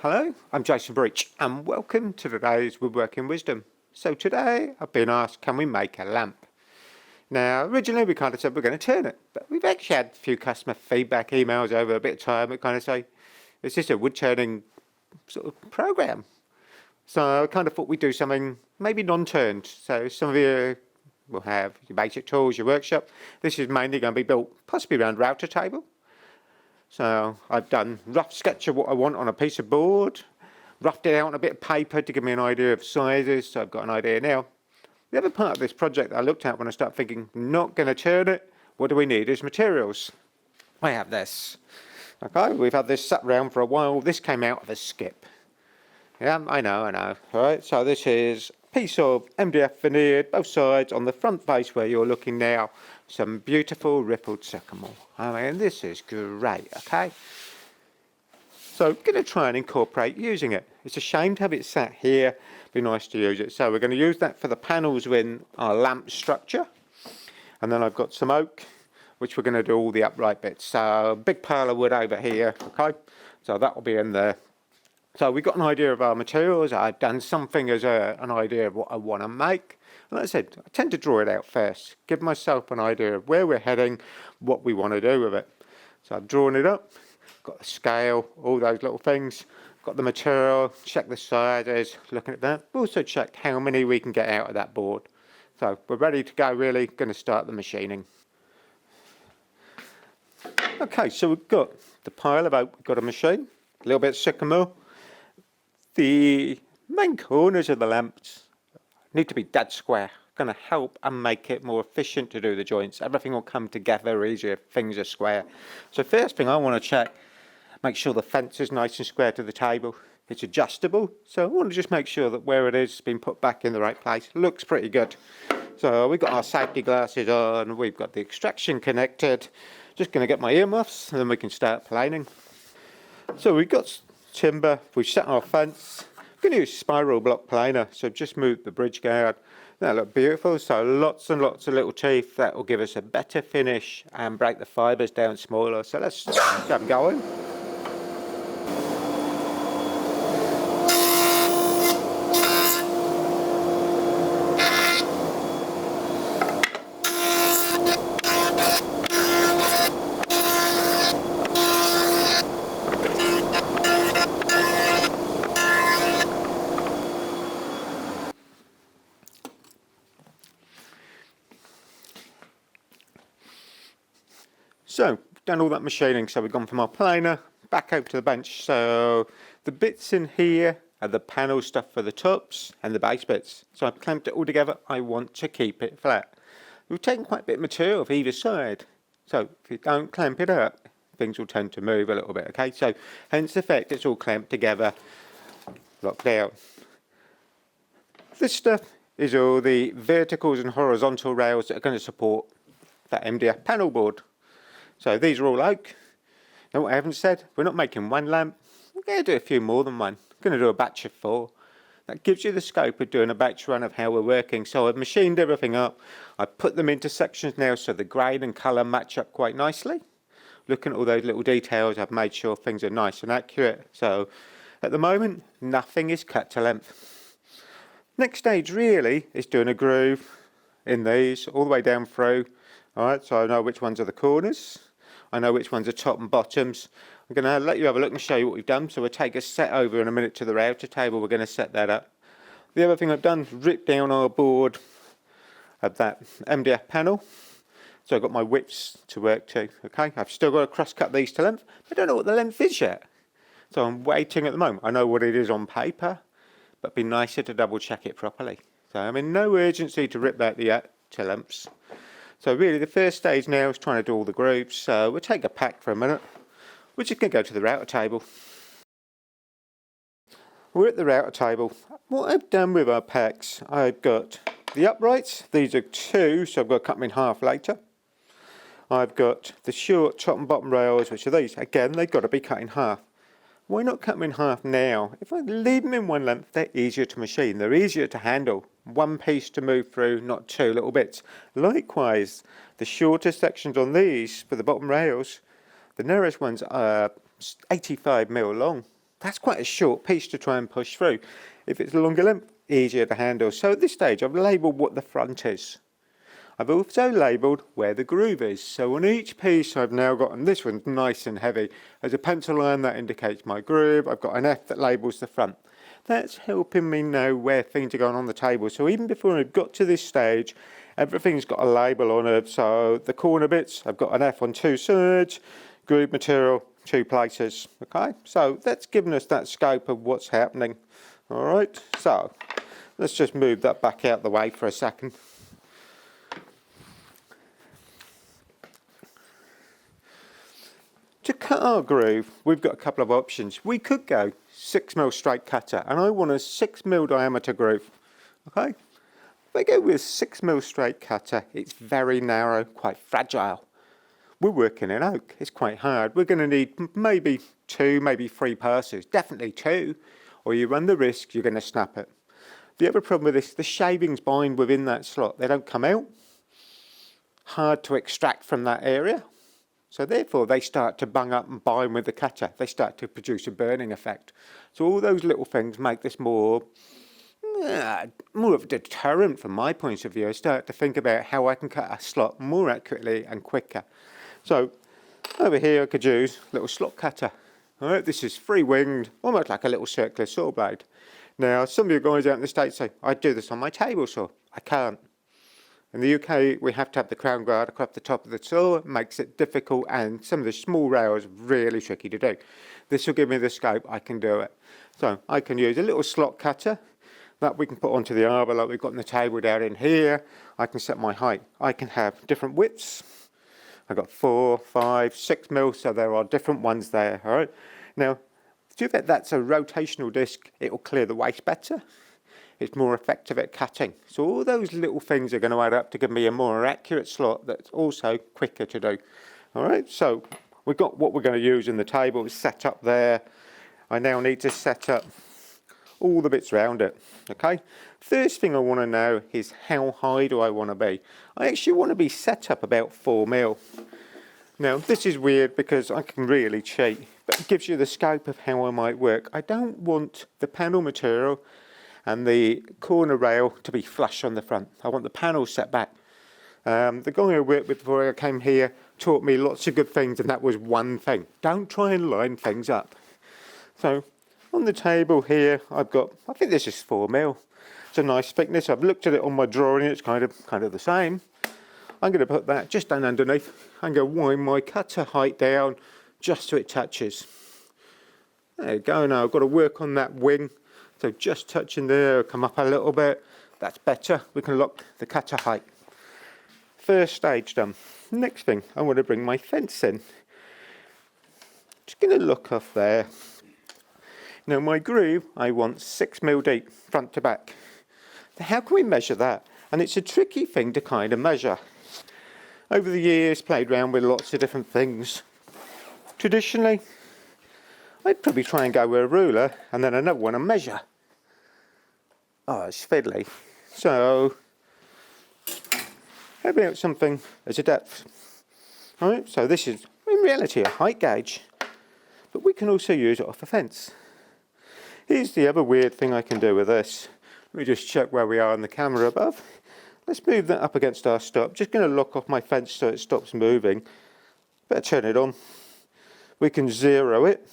Hello, I'm Jason Breach and welcome to today's Woodworking Wisdom. So today I've been asked, can we make a lamp? Now originally we kind of said we're going to turn it, but we've actually had a few customer feedback emails over a bit of time that kind of say, it's just a wood turning sort of program. So I kind of thought we'd do something maybe non-turned. So some of you will have your basic tools, your workshop. This is mainly going to be built possibly around router table. So I've done a rough sketch of what I want on a piece of board, roughed it out on a bit of paper to give me an idea of sizes, so I've got an idea now. The other part of this project I looked at when I started thinking, not going to turn it, what do we need is materials. I have this. Okay, we've had this sat around for a while. This came out of a skip. Yeah, I know. All right, so this is a piece of MDF veneered, both sides on the front face where you're looking now. Some beautiful rippled sycamore. I mean, this is great, okay? So I'm going to try and incorporate using it. It's a shame to have it sat here. It'd be nice to use it. So we're going to use that for the panels within our lamp structure. And then I've got some oak, which we're going to do all the upright bits. So a big pile of wood over here, okay? So that will be in there. So we've got an idea of our materials. I've done something as an idea of what I want to make. And like I said, I tend to draw it out first, give myself an idea of where we're heading, what we want to do with it. So I've drawn it up, got the scale, all those little things, got the material, check the sizes, looking at that. We've also checked how many we can get out of that board. So we're ready to go really, going to start the machining. Okay, so we've got the pile of oak, we've got a machine, a little bit of sycamore. The main corners of the lamps need to be dead square. Going to help and make it more efficient to do the joints. Everything will come together easier if things are square. So first thing I want to check, make sure the fence is nice and square to the table. It's adjustable, so I want to just make sure that where it is has been put back in the right place. Looks pretty good. So we've got our safety glasses on, we've got the extraction connected. Just going to get my earmuffs and then we can start planing. So we've got timber, we've set our fence. I'm going to use spiral block planer, so just move the bridge guard. That'll look beautiful, so lots and lots of little teeth. That will give us a better finish and break the fibres down smaller. So let's get them going. So, done all that machining, so we've gone from our planer back over to the bench. So, the bits in here are the panel stuff for the tops and the base bits. So I've clamped it all together. I want to keep it flat. We've taken quite a bit of material off either side. So, if you don't clamp it up, things will tend to move a little bit, okay? So, hence the fact it's all clamped together, locked out. This stuff is all the verticals and horizontal rails that are going to support that MDF panel board. So these are all oak. Now what I haven't said, we're not making one lamp. We're going to do a few more than one. We're going to do a batch of 4. That gives you the scope of doing a batch run of how we're working. So I've machined everything up. I put them into sections now so the grain and colour match up quite nicely. Looking at all those little details, I've made sure things are nice and accurate. So at the moment, nothing is cut to length. Next stage really is doing a groove in these all the way down through. Alright, so I know which ones are the corners. I know which ones are top and bottoms. I'm going to let you have a look and show you what we've done. So we'll take a set over in a minute to the router table. We're going to set that up. The other thing I've done is rip down our board of that MDF panel. So I've got my widths to work to. Okay, I've still got to cross cut these to length. I don't know what the length is yet. So I'm waiting at the moment. I know what it is on paper, but it'd be nicer to double check it properly. So I'm in no urgency to rip that yet to lengths. So really the first stage now is trying to do all the grooves. So we'll take a pack for a minute. We're just going to go to the router table. We're at the router table. What I've done with our packs, I've got the uprights. These are 2, so I've got to cut them in half later. I've got the short top and bottom rails, which are these. Again, they've got to be cut in half. Why not cut them in half now? If I leave them in one length, they're easier to machine. They're easier to handle. One piece to move through, not 2 little bits. Likewise, the shorter sections on these for the bottom rails, the narrowest ones are 85mm long. That's quite a short piece to try and push through. If it's a longer length, easier to handle. So at this stage, I've labelled what the front is. I've also labelled where the groove is. So on each piece I've now got, and this one's nice and heavy, there's a pencil line that indicates my groove. I've got an F that labels the front. That's helping me know where things are going on the table. So even before I've got to this stage, everything's got a label on it. So the corner bits, I've got an F on 2 sides, groove material, 2 places. Okay, so that's given us that scope of what's happening. All right, so let's just move that back out the way for a second. To cut our groove, we've got a couple of options. We could go 6mm straight cutter, and I want a 6mm diameter groove. Okay, if I go with 6mm straight cutter, it's very narrow, quite fragile. We're working in oak, it's quite hard. We're going to need maybe 2, maybe 3 passes, definitely 2, or you run the risk you're going to snap it. The other problem with this, the shavings bind within that slot, they don't come out. Hard to extract from that area. So therefore they start to bung up and bind with the cutter. They start to produce a burning effect. So all those little things make this more of a deterrent from my point of view. I start to think about how I can cut a slot more accurately and quicker. So over here I could use a little slot cutter. All right, this is free-winged, almost like a little circular saw blade. Now some of you guys out in the States say, I do this on my table saw. I can't. In the UK, we have to have the crown guard across the top of the saw. It makes it difficult, and some of the small rails really tricky to do. This will give me the scope, I can do it. So I can use a little slot cutter that we can put onto the arbor like we've got on the table down in here. I can set my height. I can have different widths. I've got 4, 5, 6mm, so there are different ones there. All right. Now, due to that that's a rotational disc, it will clear the waste better. It's more effective at cutting. So all those little things are going to add up to give me a more accurate slot that's also quicker to do. All right, so we've got what we're going to use in the table set up there. I now need to set up all the bits around it. Okay, first thing I want to know is how high do I want to be? I actually want to be set up about 4mm. Now this is weird because I can really cheat, but it gives you the scope of how I might work. I don't want the panel material and the corner rail to be flush on the front. I want the panel set back. The guy I worked with before I came here taught me lots of good things, and that was one thing. Don't try and line things up. So on the table here, I've got, I think this is 4mm. It's a nice thickness. I've looked at it on my drawing, it's kind of the same. I'm going to put that just down underneath. I'm going to wind my cutter height down just so it touches. There you go. Now I've got to work on that wing. So just touching there, come up a little bit. That's better. We can lock the cutter height. First stage done. Next thing, I want to bring my fence in. Just going to look off there. Now my groove, I want 6mm deep, front to back. Now how can we measure that? And it's a tricky thing to kind of measure. Over the years, played around with lots of different things. Traditionally, I'd probably try and go with a ruler and then another one and measure. Oh, it's fiddly. So, how about something as a depth? All right, so this is in reality a height gauge, but we can also use it off a fence. Here's the other weird thing I can do with this. Let me just check where we are on the camera above. Let's move that up against our stop. Just going to lock off my fence so it stops moving. Better turn it on. We can zero it.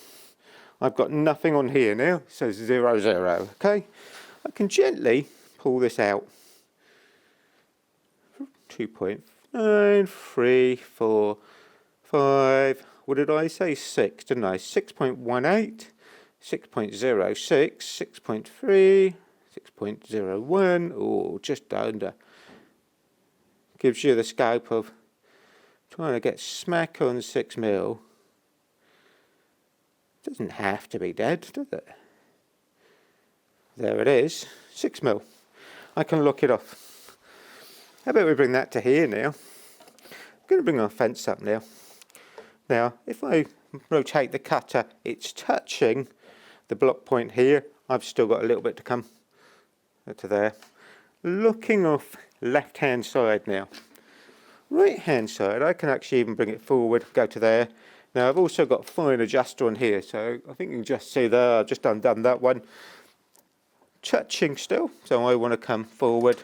I've got nothing on here now, it says 0, 0, okay? I can gently pull this out. 2.9, 3, 4, 5, what did I say? 6, didn't I? 6.18, 6.06, 6.3, 6.01, or just under. Gives you the scope of trying to get smack on 6mm. Doesn't have to be dead, does it? There it is, 6mm. I can lock it off. How about we bring that to here now? I'm going to bring our fence up now. Now, if I rotate the cutter, it's touching the block point here. I've still got a little bit to come to there. Looking off left-hand side now. Right-hand side, I can actually even bring it forward, go to there. Now I've also got a fine adjuster on here, so I think you can just see there, I've just undone that one. Touching still, so I want to come forward,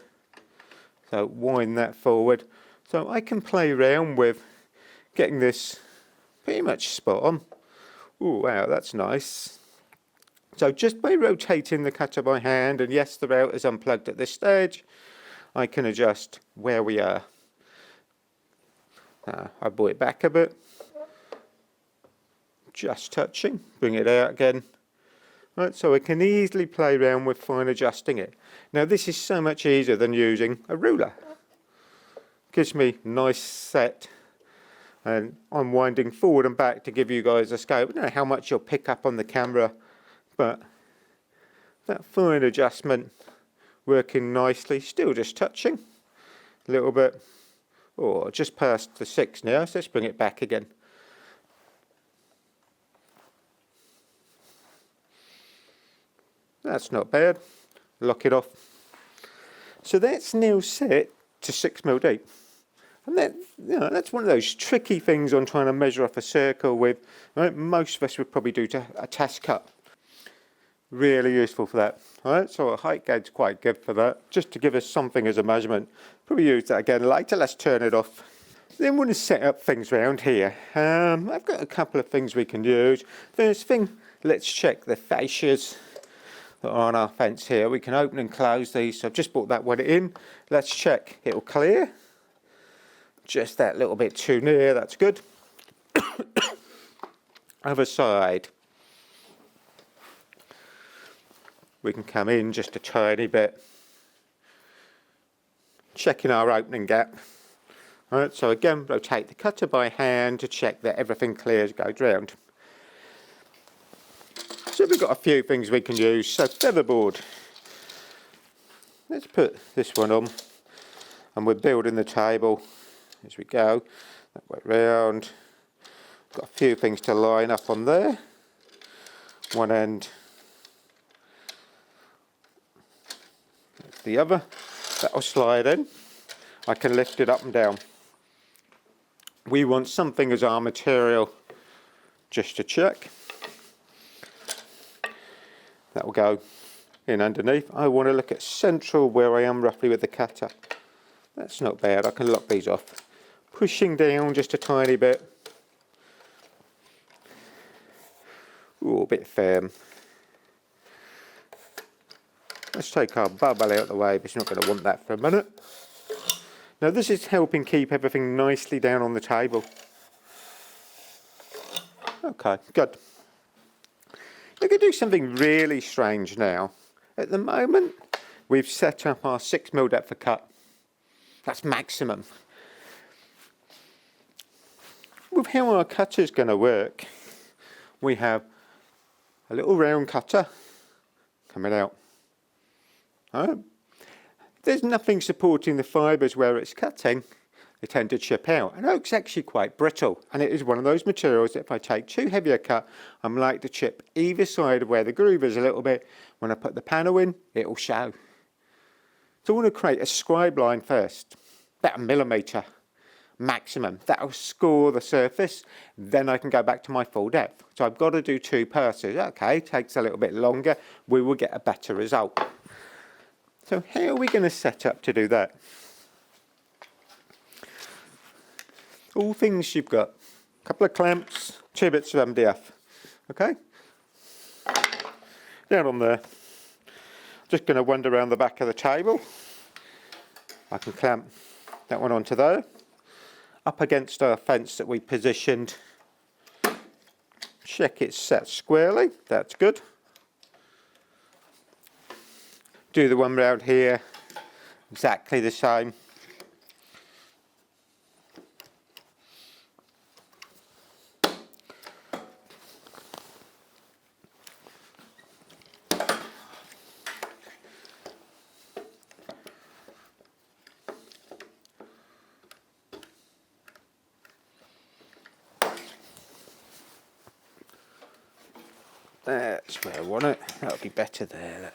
so wind that forward, so I can play around with getting this pretty much spot on. Oh wow, that's nice. So just by rotating the cutter by hand, and yes, the route is unplugged at this stage, I can adjust where we are. I brought it back a bit, just touching, bring it out again. Right, so I can easily play around with fine adjusting it. Now this is so much easier than using a ruler. Gives me nice set, and I'm winding forward and back to give you guys a scope. I don't know how much you'll pick up on the camera, but that fine adjustment working nicely, still just touching a little bit. Oh, just past the 6 now, so let's bring it back again. That's not bad. Lock it off. So that's now set to 6mm deep. And that, you know, that's one of those tricky things on trying to measure off a circle with. Right? Most of us would probably do a test cut. Really useful for that. Right? So a height gauge is quite good for that, just to give us something as a measurement. Probably use that again later. Let's turn it off. Then we want to set up things around here. I've got a couple of things we can use. First thing, let's check the fascias that are on our fence here. We can open and close these. So I've just brought that one in. Let's check it'll clear. Just that little bit too near, that's good. Other side. We can come in just a tiny bit. Checking our opening gap. Alright, so again, rotate the cutter by hand to check that everything clears, goes round. So we've got a few things we can use. So featherboard. Let's put this one on, and we're building the table as we go. That way round. Got a few things to line up on there. One end. That's the other. That'll slide in. I can lift it up and down. We want something as our material, just to check. That will go in underneath. I want to look at central where I am roughly with the cutter. That's not bad. I can lock these off. Pushing down just a tiny bit. Ooh, a bit firm. Let's take our bubble out of the way, but you're not going to want that for a minute. Now this is helping keep everything nicely down on the table. Okay, good. We're going to do something really strange now. At the moment, we've set up our 6mm depth of cut. That's maximum. With how our cutter is going to work, we have a little round cutter coming out. Right. There's nothing supporting the fibres where it's cutting. They tend to chip out. And oak's actually quite brittle, and it is one of those materials that if I take too heavy a cut, I'm likely to chip either side of where the groove is a little bit. When I put the panel in, it will show. So I want to create a scribe line first, about 1mm maximum. That'll score the surface, then I can go back to my full depth. So I've got to do 2 passes. Okay, takes a little bit longer. We will get a better result. So how are we going to set up to do that? All things you've got. A couple of clamps, 2 bits of MDF. Okay? Down on there. Just going to wander around the back of the table. I can clamp that one onto there. Up against our fence that we positioned. Check it's set squarely. That's good. Do the one round here. Exactly the same. That's where I want it. That'll be better there.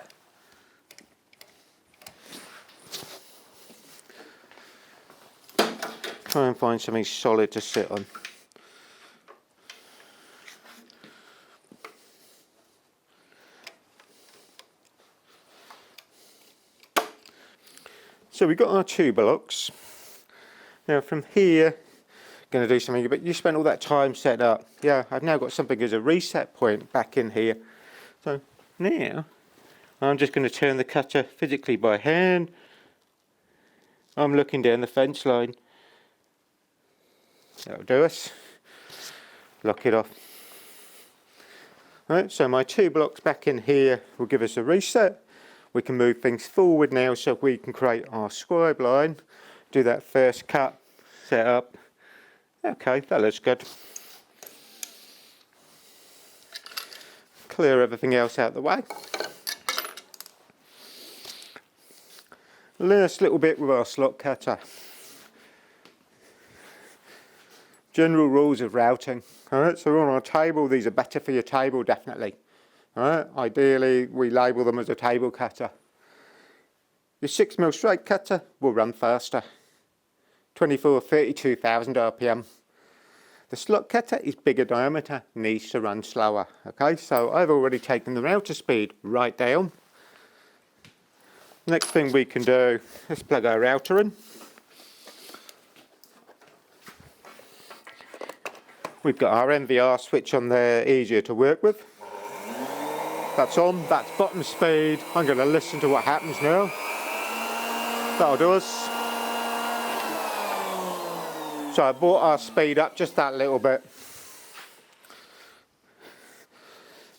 Try and find something solid to sit on. So we've got our 2 blocks. Now from here, going to do something, but you spent all that time set up. Yeah, I've now got something as a reset point back in here. So now I'm just going to turn the cutter physically by hand. I'm looking down the fence line. That'll do us. Lock it off. Right, so my 2 blocks back in here will give us a reset. We can move things forward now so we can create our scribe line. Do that first cut, set up. Okay, that looks good. Clear everything else out the way. Last little bit with our slot cutter. General rules of routing. Alright, so on our table, these are better for your table, definitely. Alright, ideally we label them as a table cutter. Your 6mm straight cutter will run faster. 32,000 RPM. The slot cutter is bigger diameter, needs to run slower. Okay, so I've already taken the router speed right down. Next thing we can do is plug our router in. We've got our NVR switch on there, easier to work with. That's on, that's bottom speed. I'm going to listen to what happens now. That'll do us. So I brought our speed up just that little bit.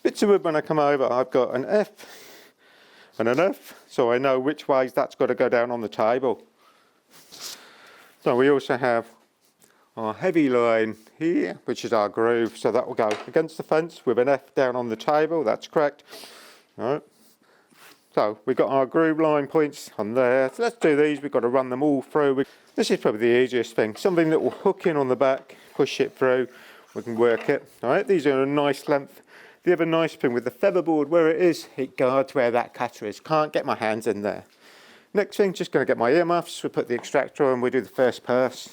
Bits of wood when I come over, I've got an F and an F, so I know which ways that's got to go down on the table. So we also have our heavy line here, which is our groove, so that will go against the fence with an F down on the table, that's correct. All right. So we've got our groove line points on there, so let's do these. We've got to run them all through. This is probably the easiest thing, something that will hook in on the back, push it through, we can work it. All right, these are a nice length. The other nice thing with the featherboard, where it is, it guards where that cutter is. Can't get my hands in there. Next thing, just going to get my earmuffs. We put the extractor on, we do the first pass.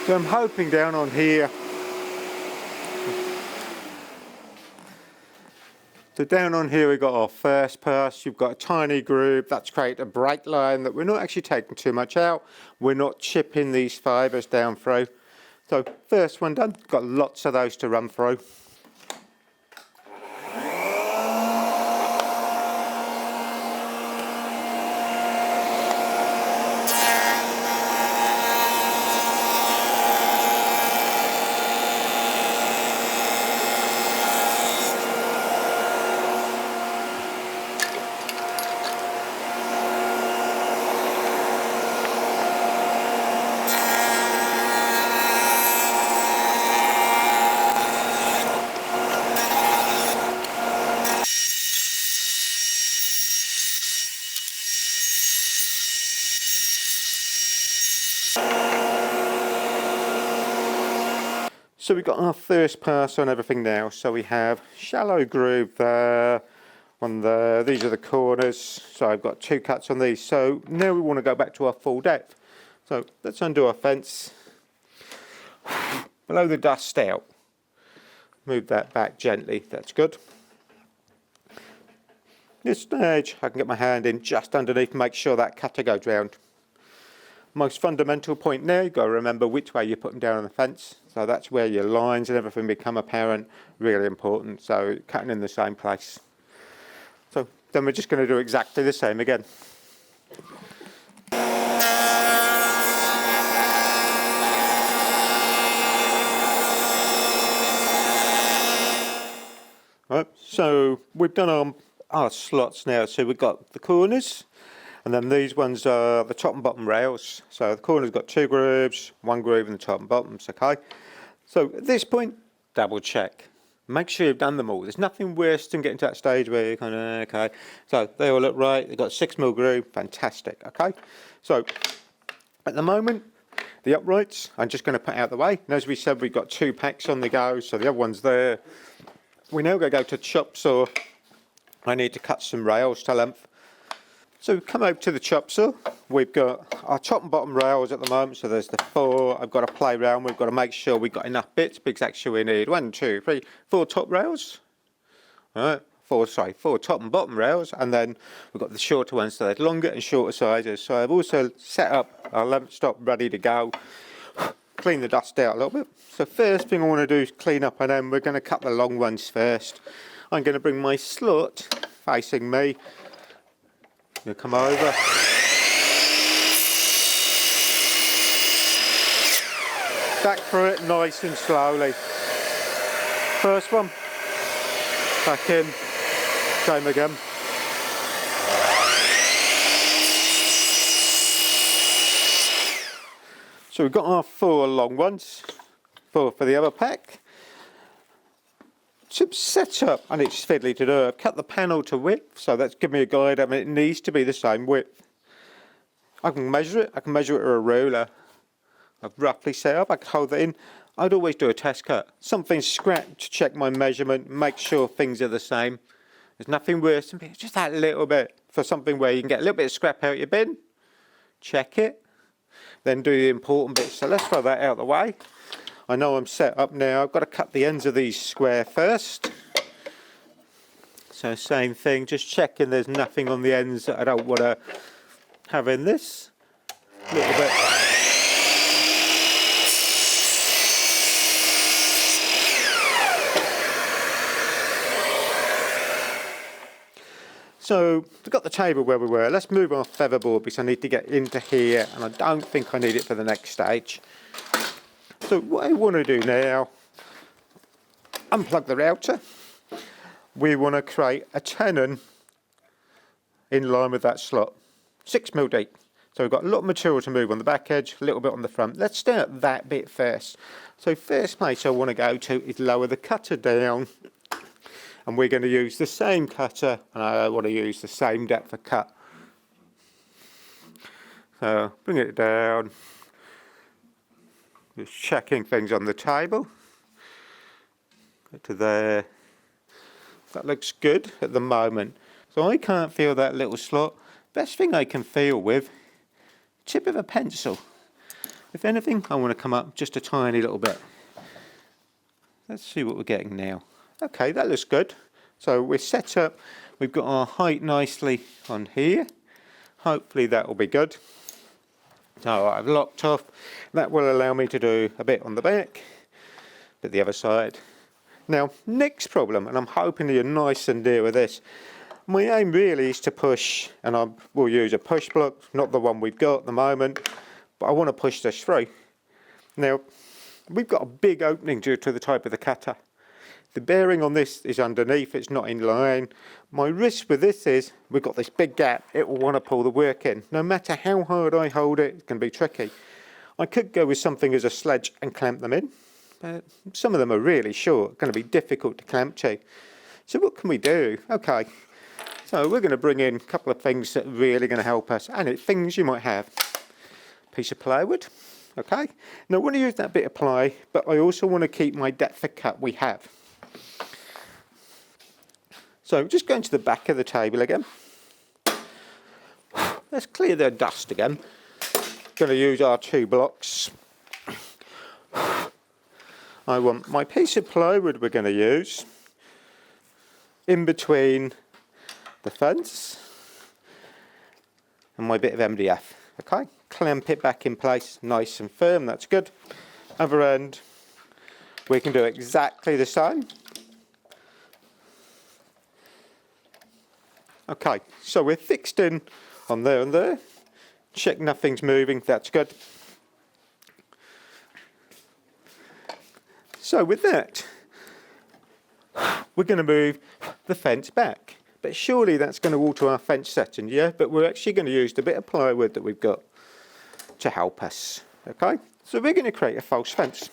So I'm hoping down on here. So down on here we've got our first pass, you've got a tiny groove, that's created a break line that we're not actually taking too much out. We're not chipping these fibres down through. So first one done, got lots of those to run through. So we've got our first pass on everything now. So we have shallow groove there, one there. These are the corners. So I've got 2 cuts on these. So now we want to go back to our full depth. So let's undo our fence. Blow the dust out. Move that back gently. That's good. This stage, I can get my hand in just underneath and make sure that cutter goes round. Most fundamental point now, you've got to remember which way you put them down on the fence. So that's where your lines and everything become apparent, really important. So cutting in the same place. So then we're just going to do exactly the same again. Right, so we've done our slots now. So we've got the corners. And then these ones are the top and bottom rails. So the corner's got 2 grooves, 1 groove in the top and bottoms, okay? So at this point, double check. Make sure you've done them all. There's nothing worse than getting to that stage where you're kind of, okay. So they all look right. They've got 6mm groove, fantastic, okay? So at the moment, the uprights, I'm just going to put out the way. And as we said, we've got 2 packs on the go, so the other one's there. We're now going to go to chop saw. I need to cut some rails to length. So we come over to the chop saw. We've got our top and bottom rails at the moment, so there's the 4. I've got to play around. We've got to make sure we've got enough bits because actually we need 1, 2, 3, 4 top rails. All right, 4 top and bottom rails, and then we've got the shorter ones, so there's longer and shorter sizes. So I've also set up our length stop ready to go. Clean the dust out a little bit. So first thing I want to do is clean up, and then we're going to cut the long ones first. I'm going to bring my slot facing me. You'll come over. Back through it nice and slowly. First one. Back in. Same again. So we've got our 4 long ones. 4 for the other pack. To set up, and it's fiddly to do, I've cut the panel to width, so that's given me a guide. I mean, it needs to be the same width. I can measure it with a ruler. I've roughly set up, I can hold that in. I'd always do a test cut. Something scratched to check my measurement, make sure things are the same. There's nothing worse than just that little bit for something where you can get a little bit of scrap out your bin. Check it, then do the important bits. So let's throw that out of the way. I know I'm set up now. I've got to cut the ends of these square first. So same thing, just checking there's nothing on the ends that I don't want to have in this. A little bit. So we've got the table where we were. Let's move our featherboard because I need to get into here, and I don't think I need it for the next stage. So what I want to do now, unplug the router. We want to create a tenon in line with that slot, 6mm deep. So we've got a lot of material to move on the back edge, a little bit on the front. Let's start that bit first. So first place I want to go to is lower the cutter down, and we're going to use the same cutter, and I want to use the same depth of cut. So bring it down. Just checking things on the table. Go to there. That looks good at the moment. So I can't feel that little slot. Best thing I can feel with, tip of a pencil. If anything, I want to come up just a tiny little bit. Let's see what we're getting now. Okay, that looks good. So we're set up. We've got our height nicely on here. Hopefully that will be good. So I've locked off. That will allow me to do a bit on the back, but the other side. Now, next problem, and I'm hoping you're nice and dear with this. My aim really is to push, and I will use a push block, not the one we've got at the moment, but I want to push this through. Now, we've got a big opening due to the type of the cutter. The bearing on this is underneath, it's not in line. My risk with this is, we've got this big gap, it will want to pull the work in. No matter how hard I hold it, it's going to be tricky. I could go with something as a sledge and clamp them in, but some of them are really short, going to be difficult to clamp to. So what can we do? Okay, so we're going to bring in a couple of things that are really going to help us, and it's things you might have. Piece of plywood, okay? Now I want to use that bit of ply, but I also want to keep my depth of cut we have. So just going to the back of the table again. Let's clear the dust again. Going to use our 2 blocks. I want my piece of plywood we're going to use in between the fence and my bit of MDF. Okay, clamp it back in place nice and firm, that's good. Other end, we can do exactly the same. Okay, so we're fixed in on there and there. Check nothing's moving, that's good. So with that, we're going to move the fence back. but surely that's going to alter our fence setting, yeah? But we're actually going to use the bit of plywood that we've got to help us, okay? So we're going to create a false fence.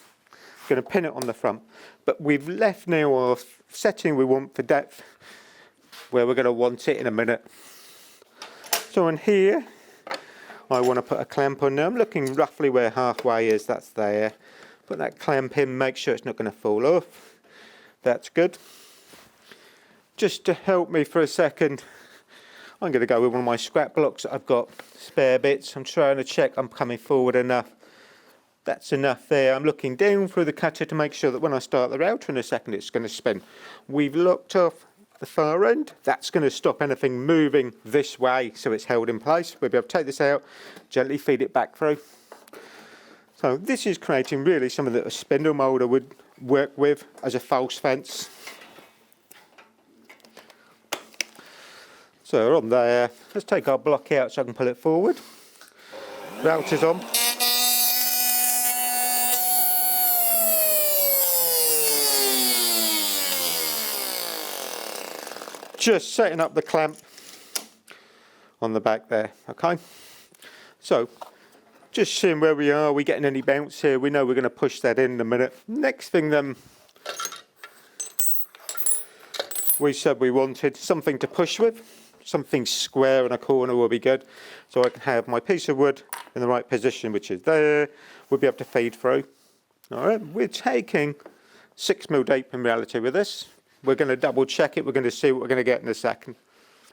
Going to pin it on the front, but we've left now our setting we want for depth where we're going to want it in a minute. So in here, I want to put a clamp on now. I'm looking roughly where halfway is, that's there. Put that clamp in, make sure it's not going to fall off. That's good. Just to help me for a second, I'm going to go with one of my scrap blocks that I've got spare bits. I'm trying to check I'm coming forward enough. That's enough there. I'm looking down through the cutter to make sure that when I start the router in a second it's going to spin. We've locked off the far end. That's going to stop anything moving this way, so it's held in place. We'll be able to take this out, gently feed it back through. So this is creating really something that a spindle moulder would work with as a false fence. So we're on there. Let's take our block out so I can pull it forward. Router's on. Just setting up the clamp on the back there, okay? So, just seeing where we are, we getting any bounce here? We know we're going to push that in a minute. Next thing then, we said we wanted something to push with. Something square in a corner will be good. So I can have my piece of wood in the right position, which is there. We'll be able to feed through. All right, we're taking 6mm deep in reality with this. We're going to double check it. We're going to see what we're going to get in a second.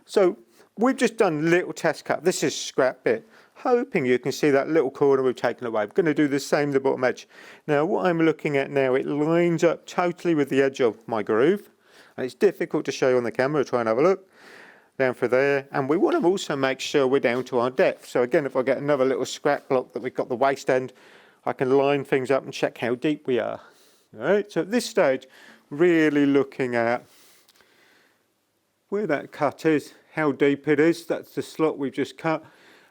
So we've just done little test cut. This is scrap bit. Hoping you can see that little corner we've taken away. We're going to do the same the bottom edge. Now what I'm looking at now, it lines up totally with the edge of my groove. And it's difficult to show you on the camera. Try and have a look. Down through there. And we want to also make sure we're down to our depth. So again, if I get another little scrap block that we've got the waste end, I can line things up and check how deep we are. All right. So at this stage, really looking at where that cut is, how deep it is. That's the slot we've just cut,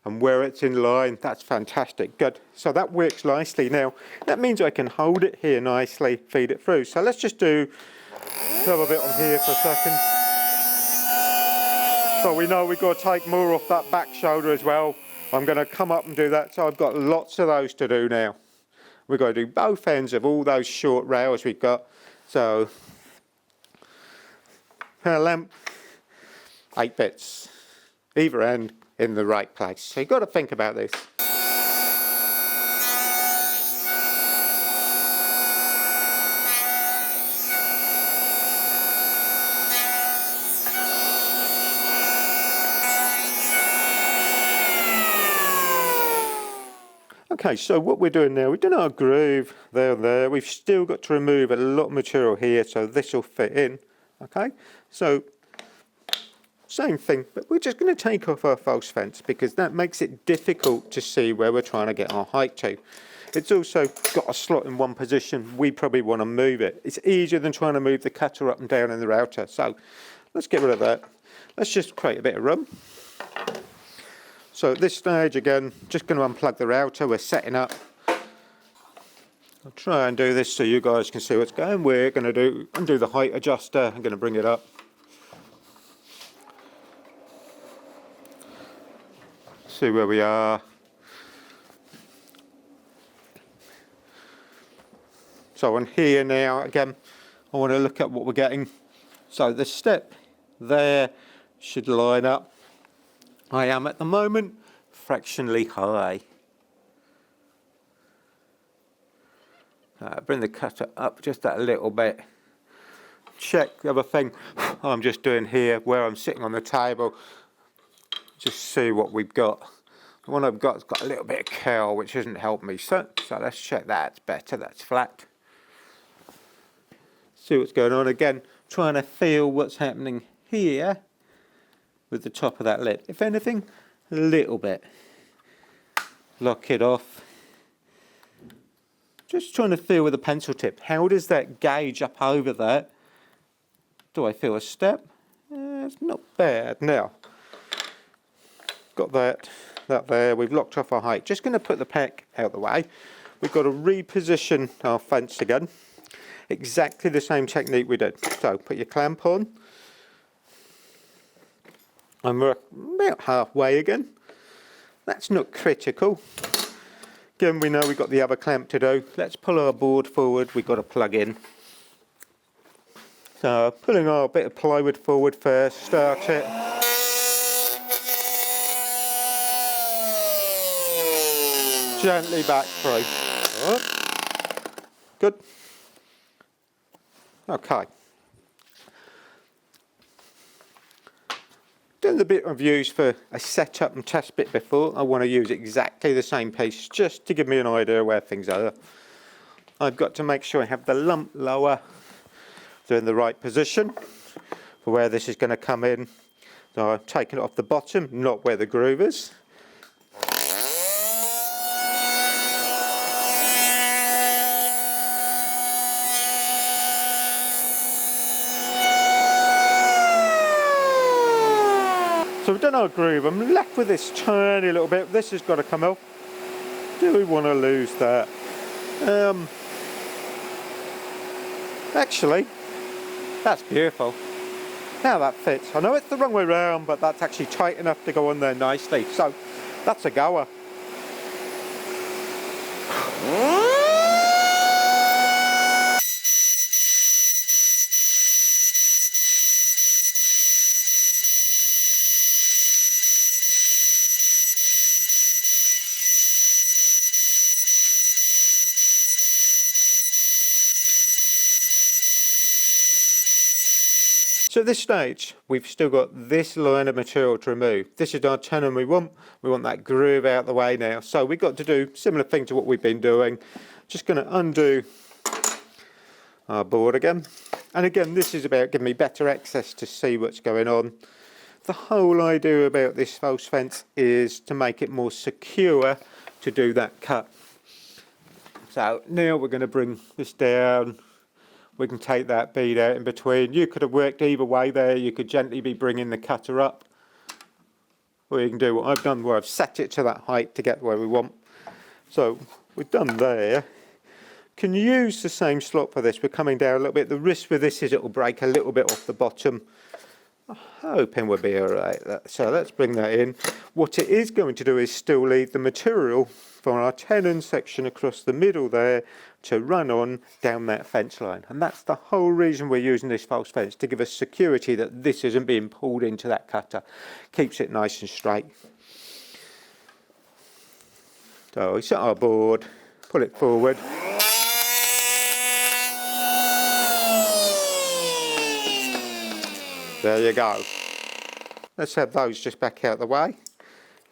and where it's in line. That's fantastic. Good. So that works nicely. Now that means I can hold it here nicely, feed it through. So let's just do another bit on here for a second. So we know we've got to take more off that back shoulder as well. I'm going to come up and do that. So I've got lots of those to do now. We've got to do both ends of all those short rails we've got. So, per lamp, 8 bits, either end in the right place. So you've got to think about this. Okay, so what we're doing now, we've done our groove there and there. We've still got to remove a lot of material here, so this will fit in. Okay, so same thing, but we're just going to take off our false fence because that makes it difficult to see where we're trying to get our height to. It's also got a slot in one position. We probably want to move it. It's easier than trying to move the cutter up and down in the router. So let's get rid of that. Let's just create a bit of room. So at this stage, again, just going to unplug the router. We're setting up. I'll try and do this so you guys can see what's going. We're going to undo the height adjuster. I'm going to bring it up. See where we are. So on here now, again, I want to look at what we're getting. So the step there should line up. I am at the moment fractionally high. Bring the cutter up just that little bit. Check the other thing I'm just doing here where I'm sitting on the table. Just see what we've got. The one I've got has got a little bit of curl which isn't helping me. So let's check that's better, that's flat. See what's going on again. Trying to feel what's happening here with the top of that lip. If anything, a little bit. Lock it off. Just trying to feel with the pencil tip. How does that gauge up over that? Do I feel a step? It's not bad. Now, got that there. We've locked off our height. Just going to put the pack out the way. We've got to reposition our fence again. Exactly the same technique we did. So put your clamp on. I'm about halfway again. That's not critical. Again, we know we've got the other clamp to do. Let's pull our board forward. We've got to plug in. So pulling our bit of plywood forward first, start it. Gently back through. Good. Okay. Done the bit I've used for a setup and test bit before. I want to use exactly the same piece just to give me an idea where things are. I've got to make sure I have the lump lower, so in the right position for where this is going to come in. So I'm taking it off the bottom, not where the groove is. So we've done our groove. I'm left with this tiny little bit. This has got to come off. Do we want to lose that? Actually, that's beautiful. Now that fits. I know it's the wrong way round, but that's actually tight enough to go on there nicely. So that's a goer. So at this stage, we've still got this line of material to remove. This is our tenon we want. We want that groove out the way now. So we've got to do a similar thing to what we've been doing. Just going to undo our board again. And again, this is about giving me better access to see what's going on. The whole idea about this false fence is to make it more secure to do that cut. So now we're going to bring this down. We can take that bead out in between. You could have worked either way there. You could gently be bringing the cutter up. Or you can do what I've done, where I've set it to that height to get where we want. So we're done there. Can you use the same slot for this? We're coming down a little bit. The risk with this is it will break a little bit off the bottom. I'm hoping we'll be all right. So let's bring that in. What it is going to do is still leave the material for our tenon section across the middle there to run on down that fence line. And that's the whole reason we're using this false fence, to give us security that this isn't being pulled into that cutter. Keeps it nice and straight. So we set our board, pull it forward. There you go. Let's have those just back out the way.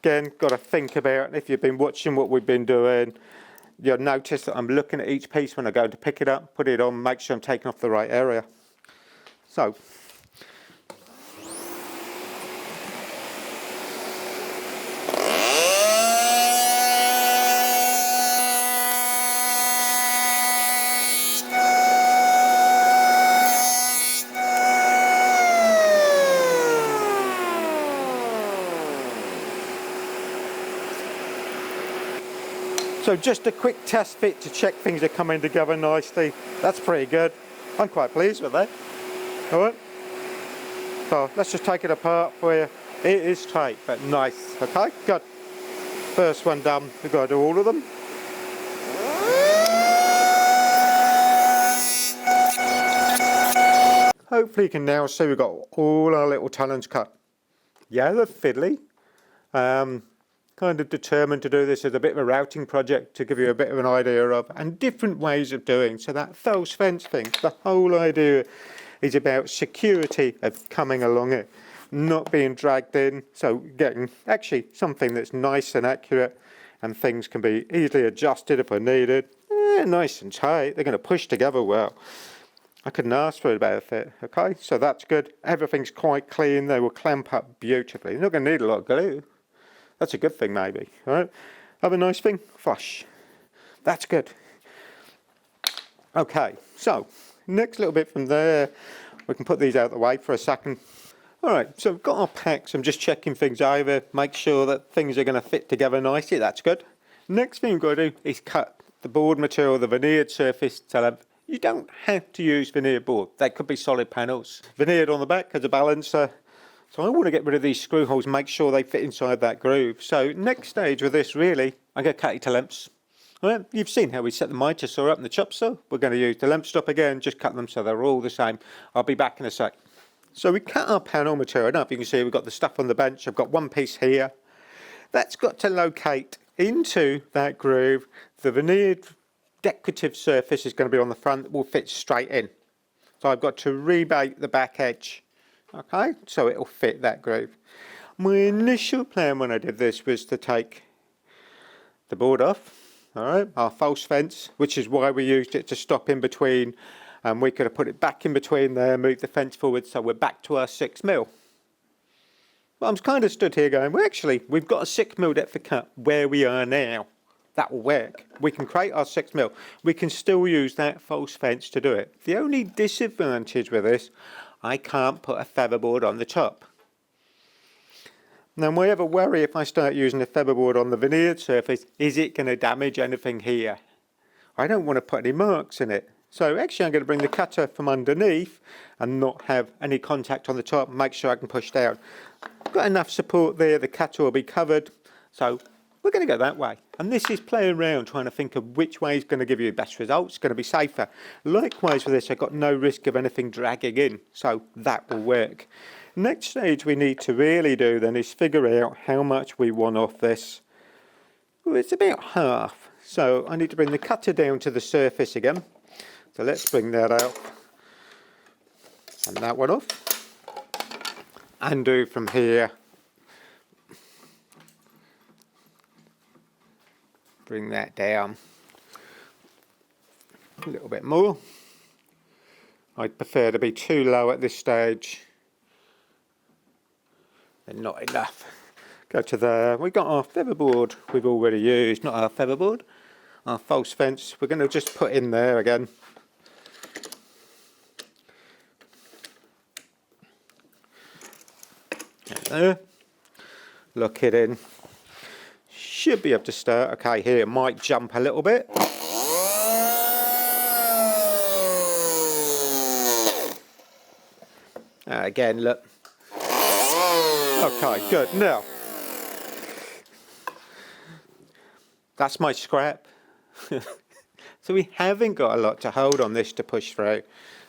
Again, got to think about, if you've been watching what we've been doing, you'll notice that I'm looking at each piece when I go to pick it up, put it on, make sure I'm taking off the right area. So, So just a quick test fit to check things are coming together nicely. That's pretty good. I'm quite pleased with that. Alright. So let's just take it apart for you. It is tight, but nice. Okay, good. First one done. We've got to do all of them. Hopefully you can now see we've got all our little talons cut. Yeah, they're fiddly. Kind of determined to do this as a bit of a routing project to give you a bit of an idea of, and different ways of doing. So that false fence thing, the whole idea is about security of coming along it, not being dragged in. So getting actually something that's nice and accurate, and things can be easily adjusted if I needed. Nice and tight. They're going to push together well. I couldn't ask for a better fit. Okay, so that's good. Everything's quite clean. They will clamp up beautifully. You're not going to need a lot of glue. That's a good thing, maybe. All right. Other nice thing, flush. That's good. Okay, so next little bit from there, we can put these out of the way for a second. All right, so we've got our packs. I'm just checking things over, make sure that things are going to fit together nicely. That's good. Next thing we've got to do is cut the board material, the veneered surface to length. You don't have to use veneered board. They could be solid panels. Veneered on the back as a balancer. So I want to get rid of these screw holes, make sure they fit inside that groove. So next stage with this really, I'm going to cut it to lengths. Well, you've seen how we set the mitre saw up and the chop saw. We're going to use the length stop again, just cut them so they're all the same. I'll be back in a sec. So we cut our panel material. I don't know if you can see, we've got the stuff on the bench. I've got one piece here. That's got to locate into that groove. The veneered decorative surface is going to be on the front, that will fit straight in. So I've got to rebate the back edge, okay, so it'll fit that groove. My initial plan when I did this was to take the board off, all right, our false fence, which is why we used it to stop in between, and we could have put it back in between there, moved the fence forward, so we're back to our 6mm. Well, I'm kind of stood here going, well, actually, we've got a 6mm depth of cut where we are now. That will work. We can create our 6mm. We can still use that false fence to do it. The only disadvantage with this, I can't put a featherboard on the top. Now, my other worry if I start using a featherboard on the veneered surface, is it going to damage anything here? I don't want to put any marks in it. So actually I'm going to bring the cutter from underneath and not have any contact on the top, make sure I can push down. Got enough support there, the cutter will be covered, so we're going to go that way. And this is playing around trying to think of which way is going to give you the best results, going to be safer. Likewise with this, I've got no risk of anything dragging in, so that will work. Next stage we need to really do then is figure out how much we want off this. Well, it's about half, so I need to bring the cutter down to the surface again. So let's bring that out, and that one off, and do from here. Bring that down a little bit more. I'd prefer to be too low at this stage and not enough. Go to there. We've got our featherboard we've already used, not our featherboard, our false fence. We're going to just put in there again. There. Lock it in. Should be able to start. Okay, here it might jump a little bit. Again, look. Okay, good. Now, that's my scrap. So we haven't got a lot to hold on this to push through.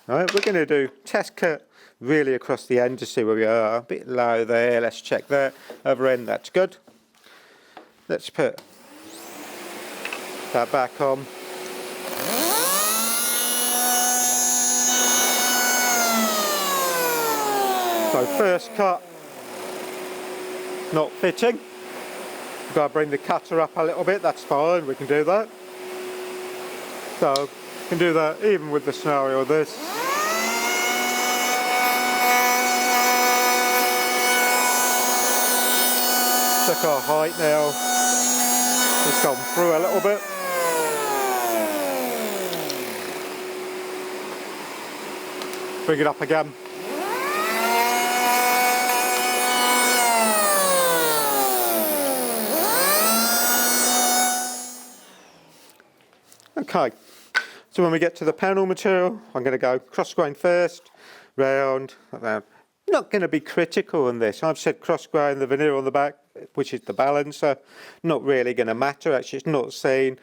All right, we're going to do test cut really across the end to see where we are. A bit low there. Let's check that. Other end, that's good. Let's put that back on. So first cut, not fitting. We've got to bring the cutter up a little bit, that's fine, we can do that. So, we can do that even with the scenario of this. Check our height now. It's gone through a little bit. Bring it up again. Okay, so when we get to the panel material, I'm going to go cross grain first, round, around. Not going to be critical on this. I've said cross grain, the veneer on the back, which is the balancer, not really going to matter. Actually, it's not seen.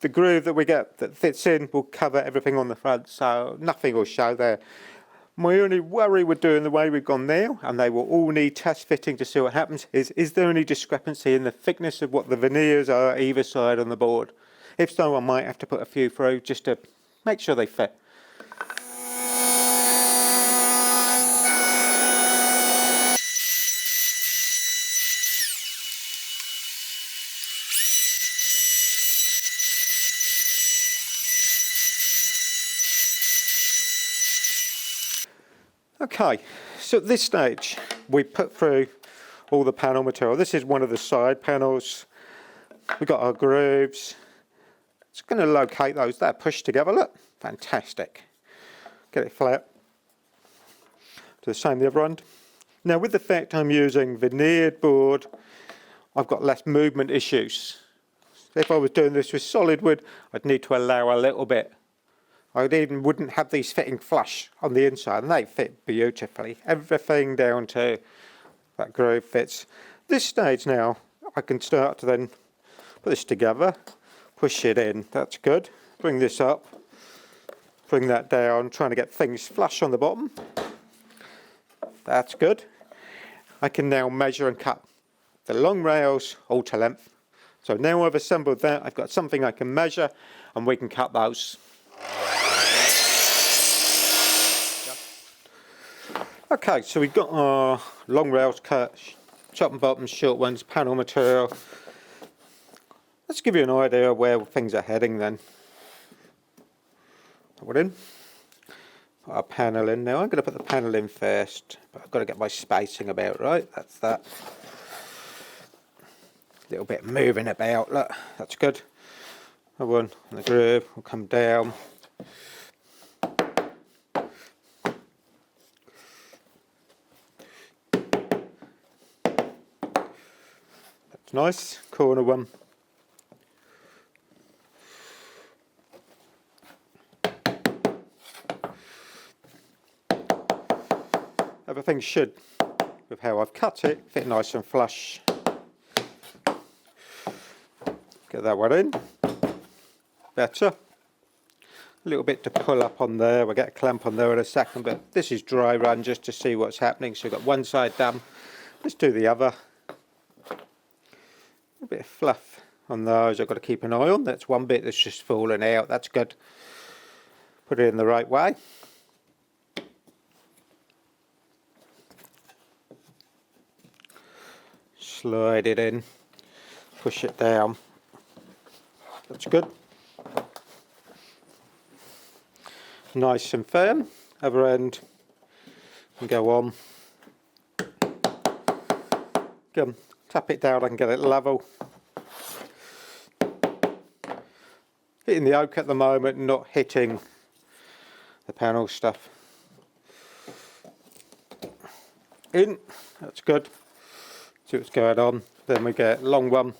The groove that we get that fits in will cover everything on the front, so nothing will show there. My only worry with doing the way we've gone now, and they will all need test fitting to see what happens, is there any discrepancy in the thickness of what the veneers are either side on the board? If so, I might have to put a few through just to make sure they fit. Okay, so at this stage we put through all the panel material. This is one of the side panels. We've got our grooves. It's going to locate those. They're pushed together. Look, fantastic. Get it flat. Do the same the other end. Now with the fact I'm using veneered board, I've got less movement issues. If I was doing this with solid wood, I'd need to allow a little bit I even wouldn't have these fitting flush on the inside, and they fit beautifully. Everything down to that groove fits. This stage now, I can start to then put this together, push it in, that's good. Bring this up, bring that down, trying to get things flush on the bottom. That's good. I can now measure and cut the long rails all to length. So now I've assembled that, I've got something I can measure and we can cut those. Okay, so we've got our long rails cut, top and bottom, short ones, panel material. Let's give you an idea of where things are heading then. Put it in. Put our panel in now. I'm going to put the panel in first, but I've got to get my spacing about right. That's that. A little bit moving about, look, that's good. That one on the groove will come down. That's nice, corner one. Everything should, with how I've cut it, fit nice and flush. Get that one in. Better. A little bit to pull up on there. We'll get a clamp on there in a second, but this is dry run just to see what's happening. So we've got one side done. Let's do the other. A bit of fluff on those I've got to keep an eye on. That's one bit that's just falling out. That's good. Put it in the right way. Slide it in. Push it down. That's good. Nice and firm. Other end and go on. Go, tap it down and get it level. Hitting the oak at the moment, not hitting the panel stuff. In, that's good. See what's going on. Then we get long one.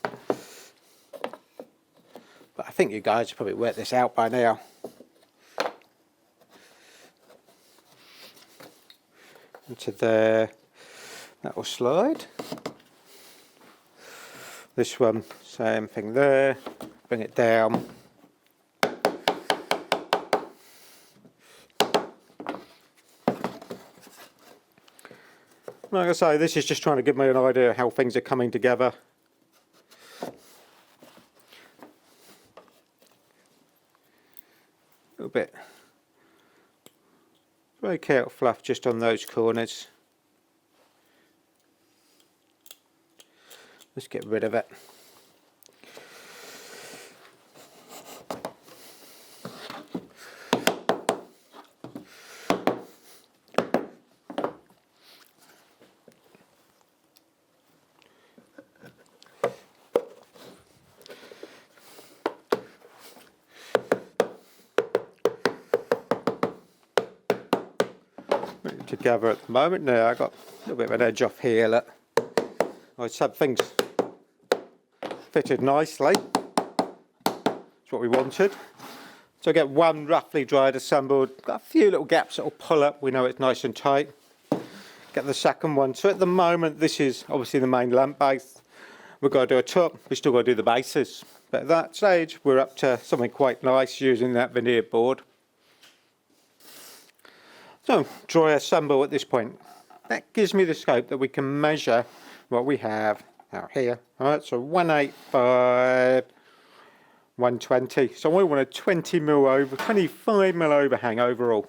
But I think you guys have probably worked this out by now. Into there, that will slide. This one, same thing there. Bring it down. Like I say, this is just trying to give me an idea of how things are coming together. A little bit. Very careful fluff just on those corners. Let's get rid of it. Together at the moment. Now I've got a little bit of an edge off here. Look, I just had things fitted nicely. That's what we wanted. So I get one roughly dried assembled. Got a few little gaps that will pull up. We know it's nice and tight. Get the second one. So at the moment, this is obviously the main lamp base. We've got to do a top. We still got to do the bases. But at that stage, we're up to something quite nice using that veneer board. So, dry assemble at this point. That gives me the scope that we can measure what we have out here. Alright, so 185, 120. So I want a 20 mil over, 25 mil overhang overall.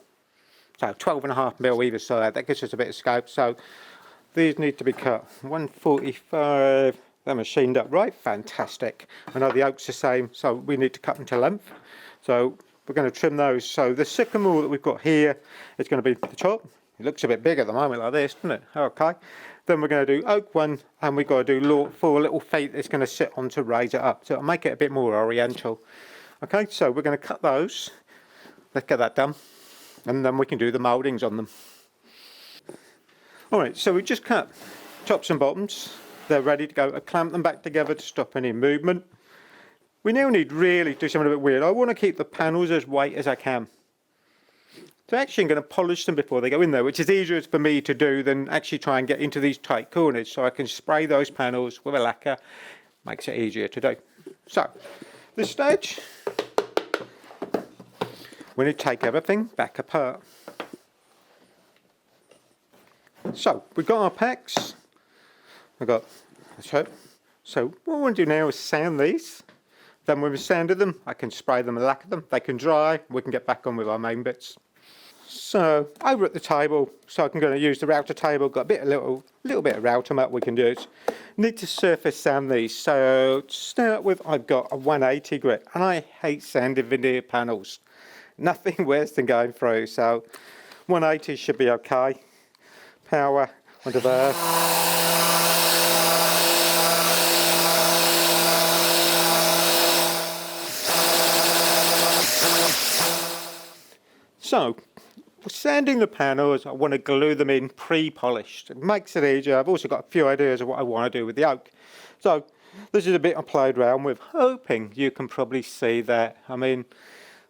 So 12.5 mil either side. That gives us a bit of scope. So these need to be cut. 145. They're machined up right. Fantastic. I know the oak's the same, so we need to cut them to length. So we're going to trim those. So the sycamore that we've got here is going to be the top. It looks a bit big at the moment like this, doesn't it? Okay. Then we're going to do oak one, and we've got to do 4 little feet that's going to sit on to raise it up. So it'll make it a bit more oriental. Okay, so we're going to cut those. Let's get that done. And then we can do the mouldings on them. Alright, so we just cut tops and bottoms. They're ready to go. I clamp them back together to stop any movement. We now need really to do something a bit weird. I want to keep the panels as white as I can. So actually I'm going to polish them before they go in there, which is easier for me to do than actually try and get into these tight corners. So I can spray those panels with a lacquer, makes it easier to do. So this stage, we need to take everything back apart. So we've got our packs. I've got so what I want to do now is sand these. Then when we've sanded them, I can spray them and lacquer them. They can dry. We can get back on with our main bits. So over at the table, so I'm going to use the router table. Got a little bit of router mat we can use. Need to surface sand these. So to start with, I've got a 180 grit, and I hate sanding veneer panels. Nothing worse than going through. So 180 should be okay. Power onto there. So, for sanding the panels, I want to glue them in pre-polished. It makes it easier. I've also got a few ideas of what I want to do with the oak. So, this is a bit I played around with, hoping you can probably see that. I mean,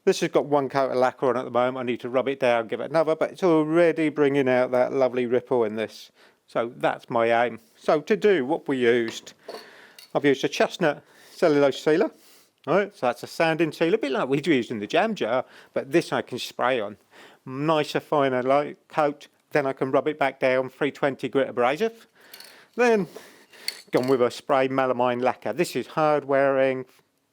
this has got one coat of lacquer on at the moment. I need to rub it down, give it another, but it's already bringing out that lovely ripple in this. So, that's my aim. So, to do what we used, I've used a chestnut cellulose sealer. Right, so that's a sanding seal, a bit like we'd used in the jam jar, but this I can spray on. Nicer, finer light coat, then I can rub it back down, 320 grit abrasive. Then gone with a spray melamine lacquer. This is hard wearing,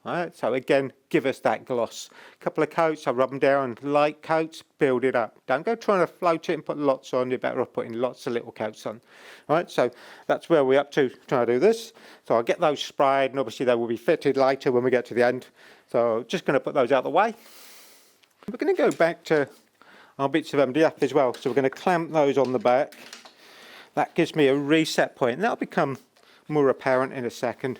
right, so again, give us that gloss. A couple of coats, I rub them down, light coats, build it up. Don't go trying to float it and put lots on, you're better off putting lots of little coats on. Right, so that's where we're up to trying to do this. So I'll get those sprayed, and obviously they will be fitted later when we get to the end. So just going to put those out of the way. We're going to go back to our bits of MDF as well. So we're going to clamp those on the back. That gives me a reset point, and that'll become more apparent in a second.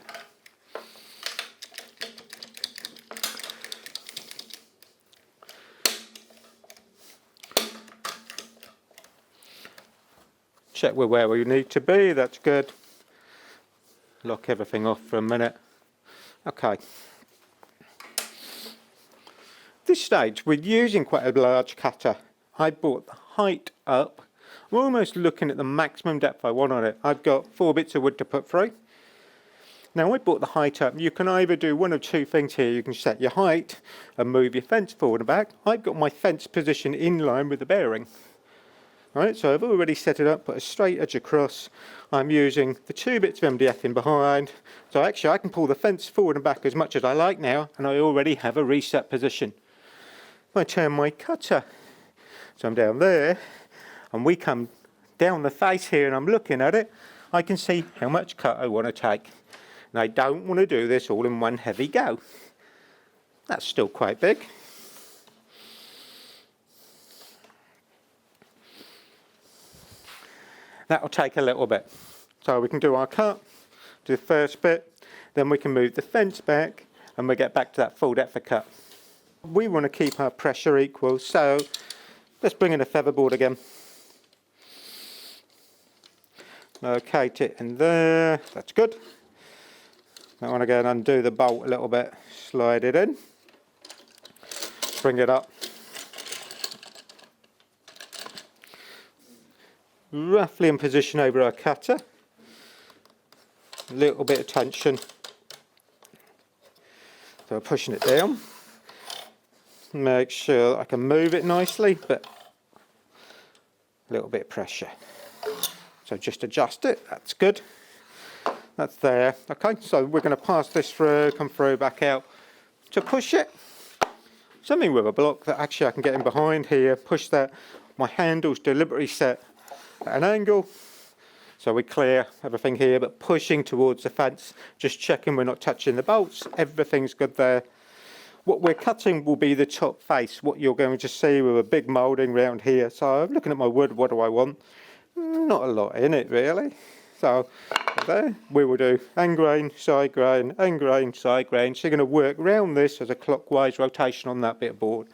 Check we're where we need to be, that's good. Lock everything off for a minute. Okay. This stage we're using quite a large cutter. I brought the height up. We're almost looking at the maximum depth I want on it. I've got 4 bits of wood to put through. Now I brought the height up. You can either do one of two things here. You can set your height and move your fence forward and back. I've got my fence position in line with the bearing. Right, so I've already set it up, put a straight edge across. I'm using the 2 bits of MDF in behind. So actually I can pull the fence forward and back as much as I like now, and I already have a reset position. If I turn my cutter, so I'm down there, and we come down the face here and I'm looking at it, I can see how much cut I want to take. And I don't want to do this all in one heavy go. That's still quite big. That'll take a little bit. So we can do our cut, do the first bit, then we can move the fence back and we get back to that full depth of cut. We want to keep our pressure equal, so let's bring in a featherboard again. Locate it in there, that's good. I want to go and undo the bolt a little bit, slide it in, bring it up. Roughly in position over our cutter, a little bit of tension, so I'm pushing it down, make sure I can move it nicely, but a little bit of pressure, so just adjust it, that's good, that's there. Okay, so we're going to pass this through, come through, back out. To push it, something with a block that actually I can get in behind here, push that, my handle's deliberately set at an angle, so we clear everything here, but pushing towards the fence, just checking we're not touching the bolts, everything's good there. What we're cutting will be the top face, what you're going to see with a big moulding round here. So I'm looking at my wood, what do I want? Not a lot in it really. So there we will do end grain, side grain, end grain, side grain. So you're going to work round this as a clockwise rotation on that bit of board.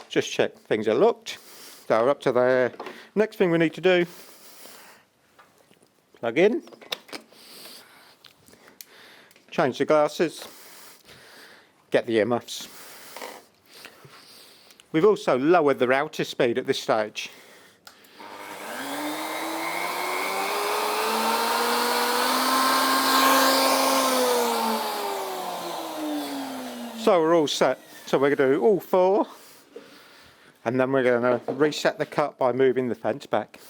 Just check things are locked. So we're up to there. Next thing we need to do, plug in, change the glasses, get the earmuffs. We've also lowered the router speed at this stage. So we're all set. So we're going to do all 4, and then we're going to reset the cut by moving the fence back.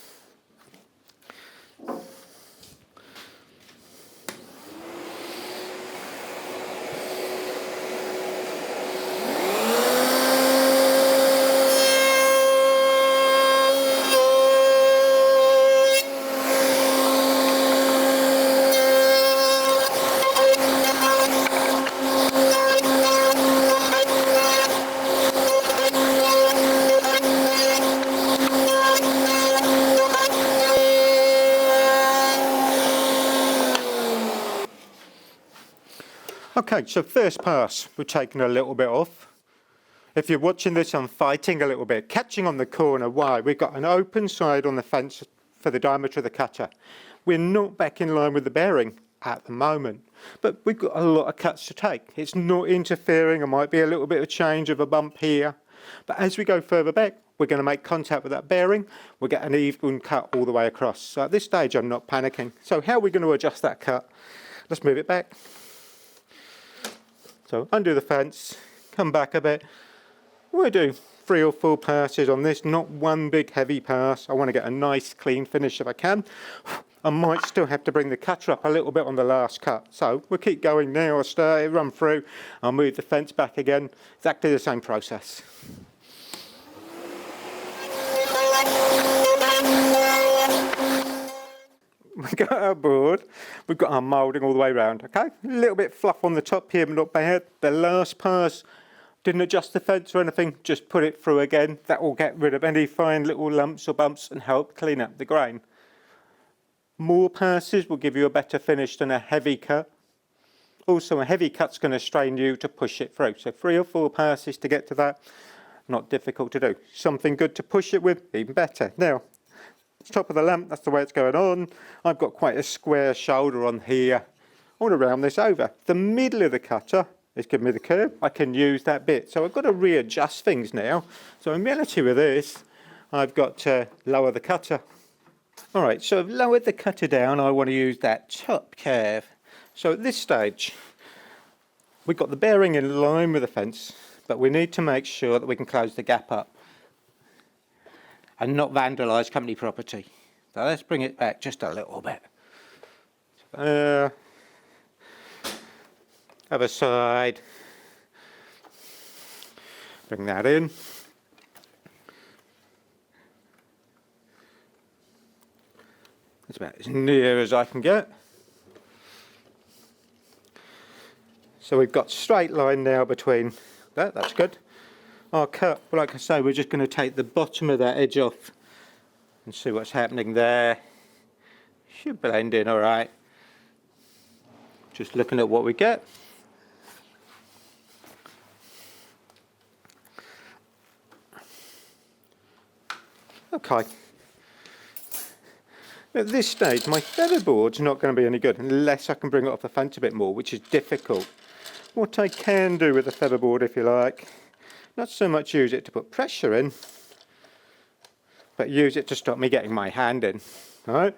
Okay, so first pass, we're taking a little bit off. If you're watching this, I'm fighting a little bit, catching on the corner. Why? We've got an open side on the fence for the diameter of the cutter. We're not back in line with the bearing at the moment, but we've got a lot of cuts to take. It's not interfering. There might be a little bit of change of a bump here, but as we go further back, we're going to make contact with that bearing. We'll get an even cut all the way across. So at this stage, I'm not panicking. So how are we going to adjust that cut? Let's move it back. So undo the fence, come back a bit. We'll do 3 or 4 passes on this, not one big heavy pass. I want to get a nice clean finish if I can. I might still have to bring the cutter up a little bit on the last cut. So we'll keep going now. I'll start it, run through, I'll move the fence back again. Exactly the same process. We've got our board, we've got our moulding all the way around, okay? A little bit fluff on the top here, but not bad. The last pass, didn't adjust the fence or anything, just put it through again. That will get rid of any fine little lumps or bumps and help clean up the grain. More passes will give you a better finish than a heavy cut. Also, a heavy cut's going to strain you to push it through. So 3 or 4 passes to get to that, not difficult to do. Something good to push it with, even better. Now, top of the lamp, that's the way it's going on. I've got quite a square shoulder on here. I want to round this over. The middle of the cutter is giving me the curve. I can use that bit. So I've got to readjust things now. So in reality with this, I've got to lower the cutter. All right, so I've lowered the cutter down. I want to use that top curve. So at this stage, we've got the bearing in line with the fence, but we need to make sure that we can close the gap up and not vandalise company property. So let's bring it back just a little bit. Other side. Bring that in. That's about as near as I can get. So we've got straight line now between that, that's good. Our cut, well, like I say, we're just going to take the bottom of that edge off and see what's happening there. Should blend in all right. Just looking at what we get. Okay. At this stage, my featherboard's not going to be any good unless I can bring it off the fence a bit more, which is difficult. What I can do with the featherboard, if you like, not so much use it to put pressure in, but use it to stop me getting my hand in. All right?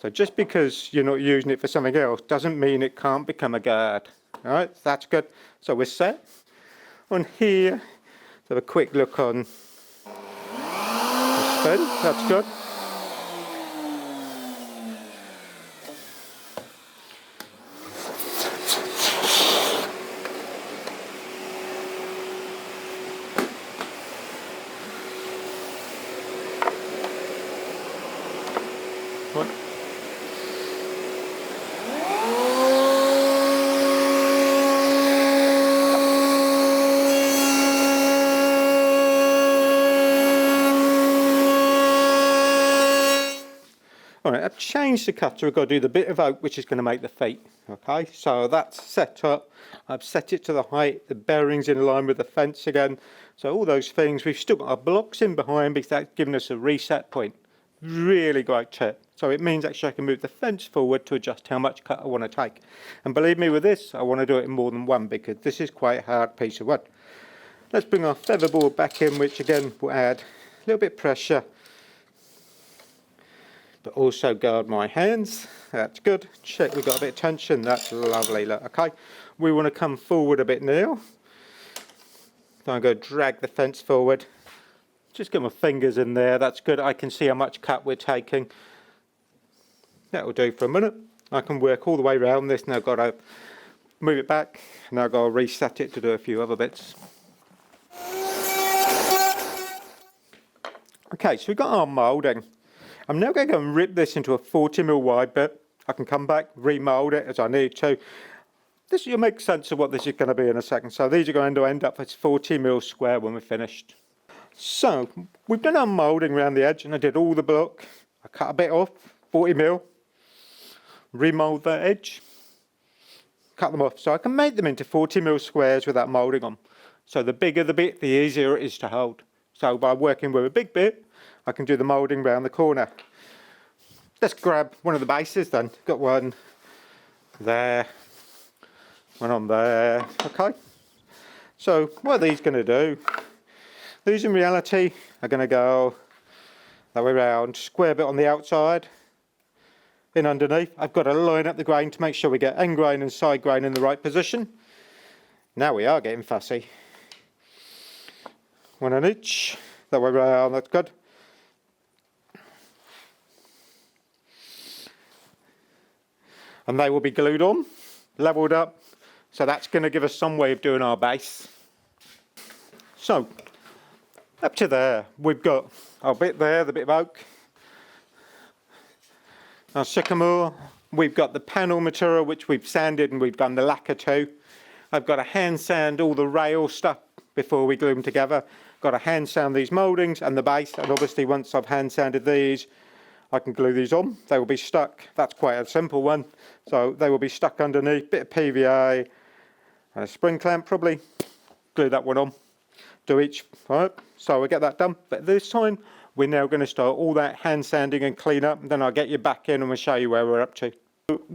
So just because you're not using it for something else doesn't mean it can't become a guard. All right? That's good. So we're set. On here, let's have a quick look on the spin. That's good. Alright, I've changed the cutter. I've got to do the bit of oak which is going to make the feet. Okay, so that's set up. I've set it to the height. The bearing's in line with the fence again. So all those things. We've still got our blocks in behind because that's given us a reset point. Really great tip. So it means actually I can move the fence forward to adjust how much cut I want to take. And believe me, with this, I want to do it in more than one because this is quite a hard piece of wood. Let's bring our feather board back in, which again will add a little bit of pressure, but also guard my hands. That's good. Check we've got a bit of tension. That's lovely. Look, okay. We want to come forward a bit now. So I'm going to drag the fence forward. Just get my fingers in there. That's good. I can see how much cut we're taking. That will do for a minute. I can work all the way around this. Now I've got to move it back. Now I've got to reset it to do a few other bits. Okay, so we've got our moulding. I'm now going to go and rip this into a 40mm wide bit. I can come back, remould it as I need to. This will make sense of what this is going to be in a second. So these are going to end up as 40mm square when we're finished. So we've done our moulding around the edge, and I did all the block. I cut a bit off, 40mm, remould that edge, cut them off. So I can make them into 40mm squares with that moulding on. So the bigger the bit, the easier it is to hold. So by working with a big bit, I can do the moulding round the corner. Let's grab one of the bases then. Got one there, one on there. Okay. So what are these going to do? These in reality are going to go that way round, square bit on the outside, in underneath. I've got to line up the grain to make sure we get end grain and side grain in the right position. Now we are getting fussy. One on each, that way round, that's good. And they will be glued on, levelled up, so that's going to give us some way of doing our base. So, up to there, we've got our bit there, the bit of oak, our sycamore, we've got the panel material which we've sanded and we've done the lacquer to. I've got to hand sand all the rail stuff before we glue them together. Got to hand sand these mouldings and the base, and obviously once I've hand sanded these, I can glue these on. They will be stuck. That's quite a simple one. So they will be stuck underneath, bit of PVA and a spring clamp probably. Glue that one on. Do each, all right? So we get that done. But this time, we're now going to start all that hand sanding and clean up. And then I'll get you back in and we'll show you where we're up to.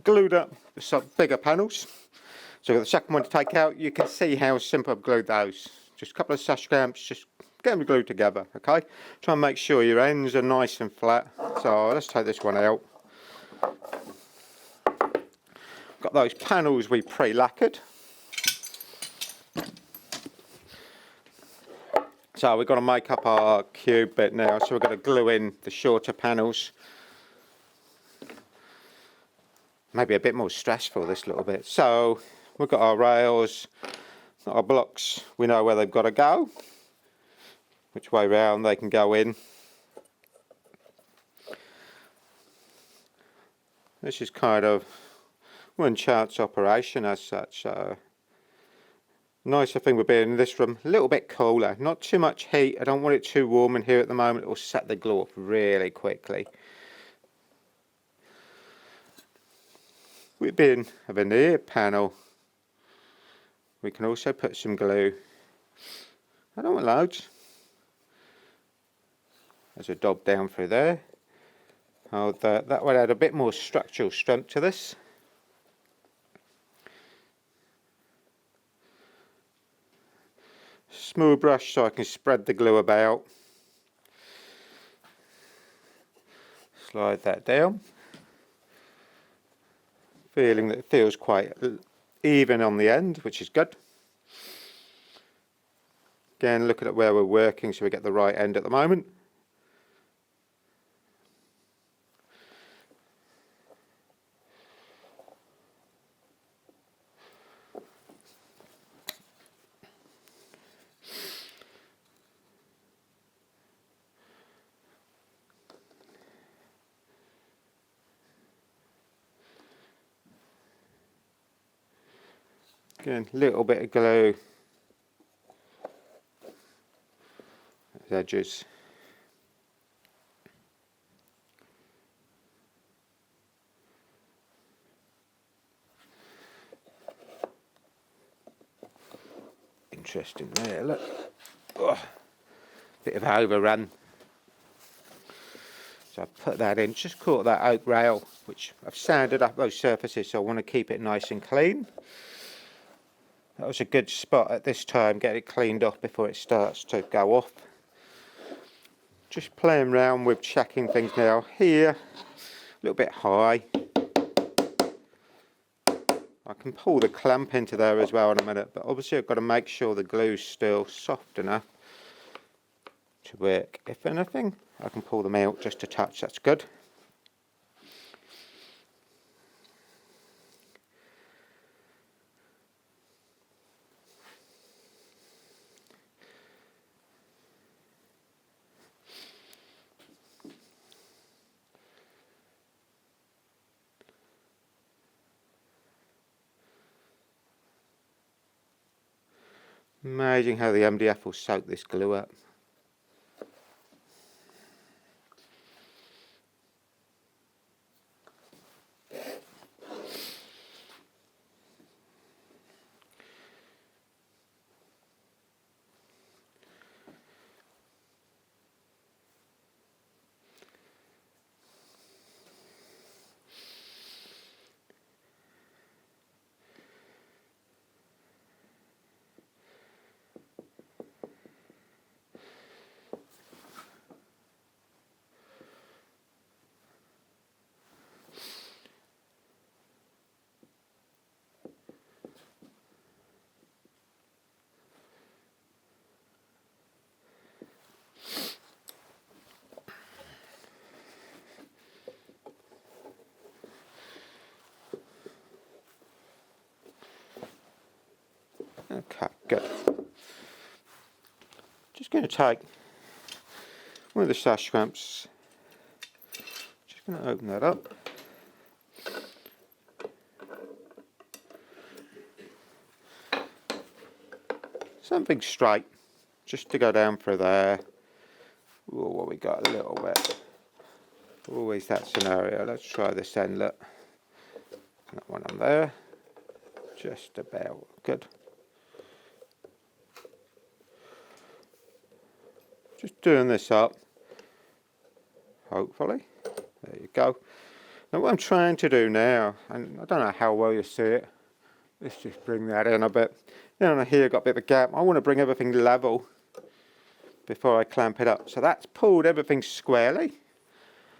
Glued up some bigger panels. So we've got the second one to take out. You can see how simple I've glued those. Just a couple of sash clamps, just get them glued together, okay? Try and make sure your ends are nice and flat. So let's take this one out. Got those panels we pre-lacquered. So we've got to make up our cube bit now. So we're going to glue in the shorter panels. Maybe a bit more stressful this little bit. So we've got our rails, our blocks. We know where they've got to go. Which way round they can go in. This is kind of one chance operation as such. So nicer thing would be in this room, a little bit cooler, not too much heat. I don't want it too warm in here at the moment. It will set the glue off really quickly. We've been a veneer panel. We can also put some glue. I don't want loads. There's a dab down through there. Hold that. That would add a bit more structural strength to this. Smooth brush so I can spread the glue about. Slide that down. Feeling that it feels quite even on the end, which is good. Again, looking at where we're working so we get the right end at the moment. Again, little bit of glue, edges. Interesting there, look. Oh, bit of overrun. So I put that in, just caught that oak rail, which I've sanded up those surfaces, so I want to keep it nice and clean. That was a good spot at this time, get it cleaned off before it starts to go off. Just playing around with checking things now. Here, a little bit high. I can pull the clamp into there as well in a minute, but obviously I've got to make sure the glue's still soft enough to work. If anything, I can pull them out just a touch, that's good. Amazing how the MDF will soak this glue up. Okay, good. Just going to take one of the sash clamps, just going to open that up. Something straight, just to go down through there. Ooh, what we got a little bit. Always that scenario. Let's try this end, look. That one on there. Just about good. Just doing this up, hopefully. There you go. Now what I'm trying to do now, and I don't know how well you see it, let's just bring that in a bit. Down here got a bit of a gap. I want to bring everything level before I clamp it up. So that's pulled everything squarely.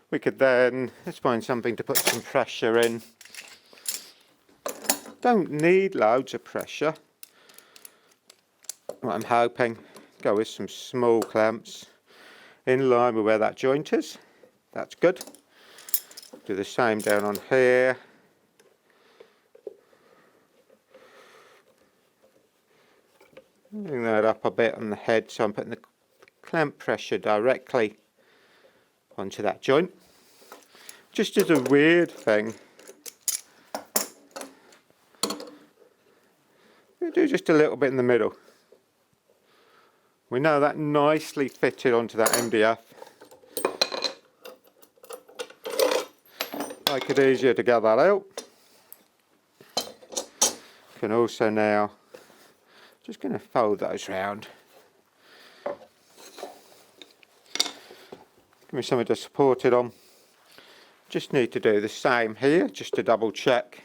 We could then, let's find something to put some pressure in. Don't need loads of pressure. What I'm hoping, go with some small clamps in line with where that joint is. That's good. Do the same down on here. Bring that up a bit on the head, so I'm putting the clamp pressure directly onto that joint. Just as a weird thing, we do just a little bit in the middle. We know that nicely fitted onto that MDF. Make it easier to get that out. Can also now, just going to fold those round. Give me something to support it on. Just need to do the same here, just to double check.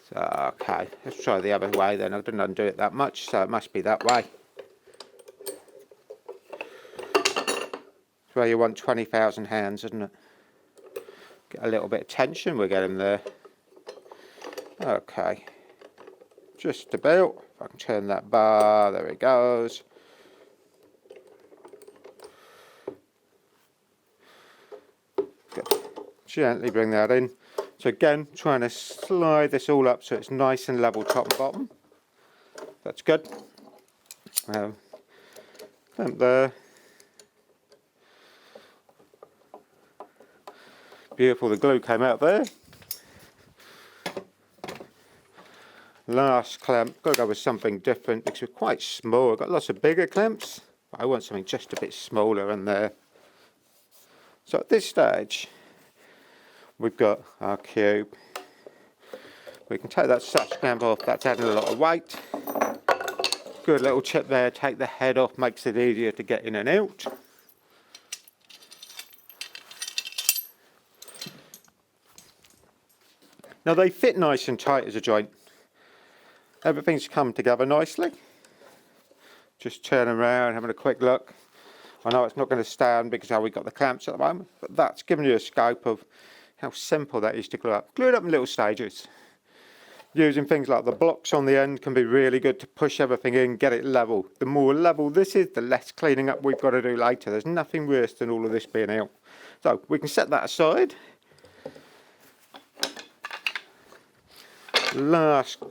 So, okay, let's try the other way then. I didn't undo it that much, so it must be that way. It's where you want 20,000 hands, isn't it? Get a little bit of tension, we're getting there. Okay, just about. If I can turn that bar, there it goes. Good. Gently bring that in. So again, trying to slide this all up so it's nice and level top and bottom. That's good. Clamp there. Beautiful, the glue came out there. Last clamp, got to go with something different because we're quite small. I've got lots of bigger clamps, but I want something just a bit smaller in there. So at this stage, we've got our cube. We can take that sash clamp off, that's adding a lot of weight. Good little chip there, take the head off, makes it easier to get in and out. Now they fit nice and tight as a joint. Everything's come together nicely. Just turn around, having a quick look. I know it's not going to stand because how we got the clamps at the moment, but that's giving you a scope of how simple that is to glue up. Glue it up in little stages. Using things like the blocks on the end can be really good to push everything in, get it level. The more level this is, the less cleaning up we've got to do later. There's nothing worse than all of this being out. So we can set that aside. Last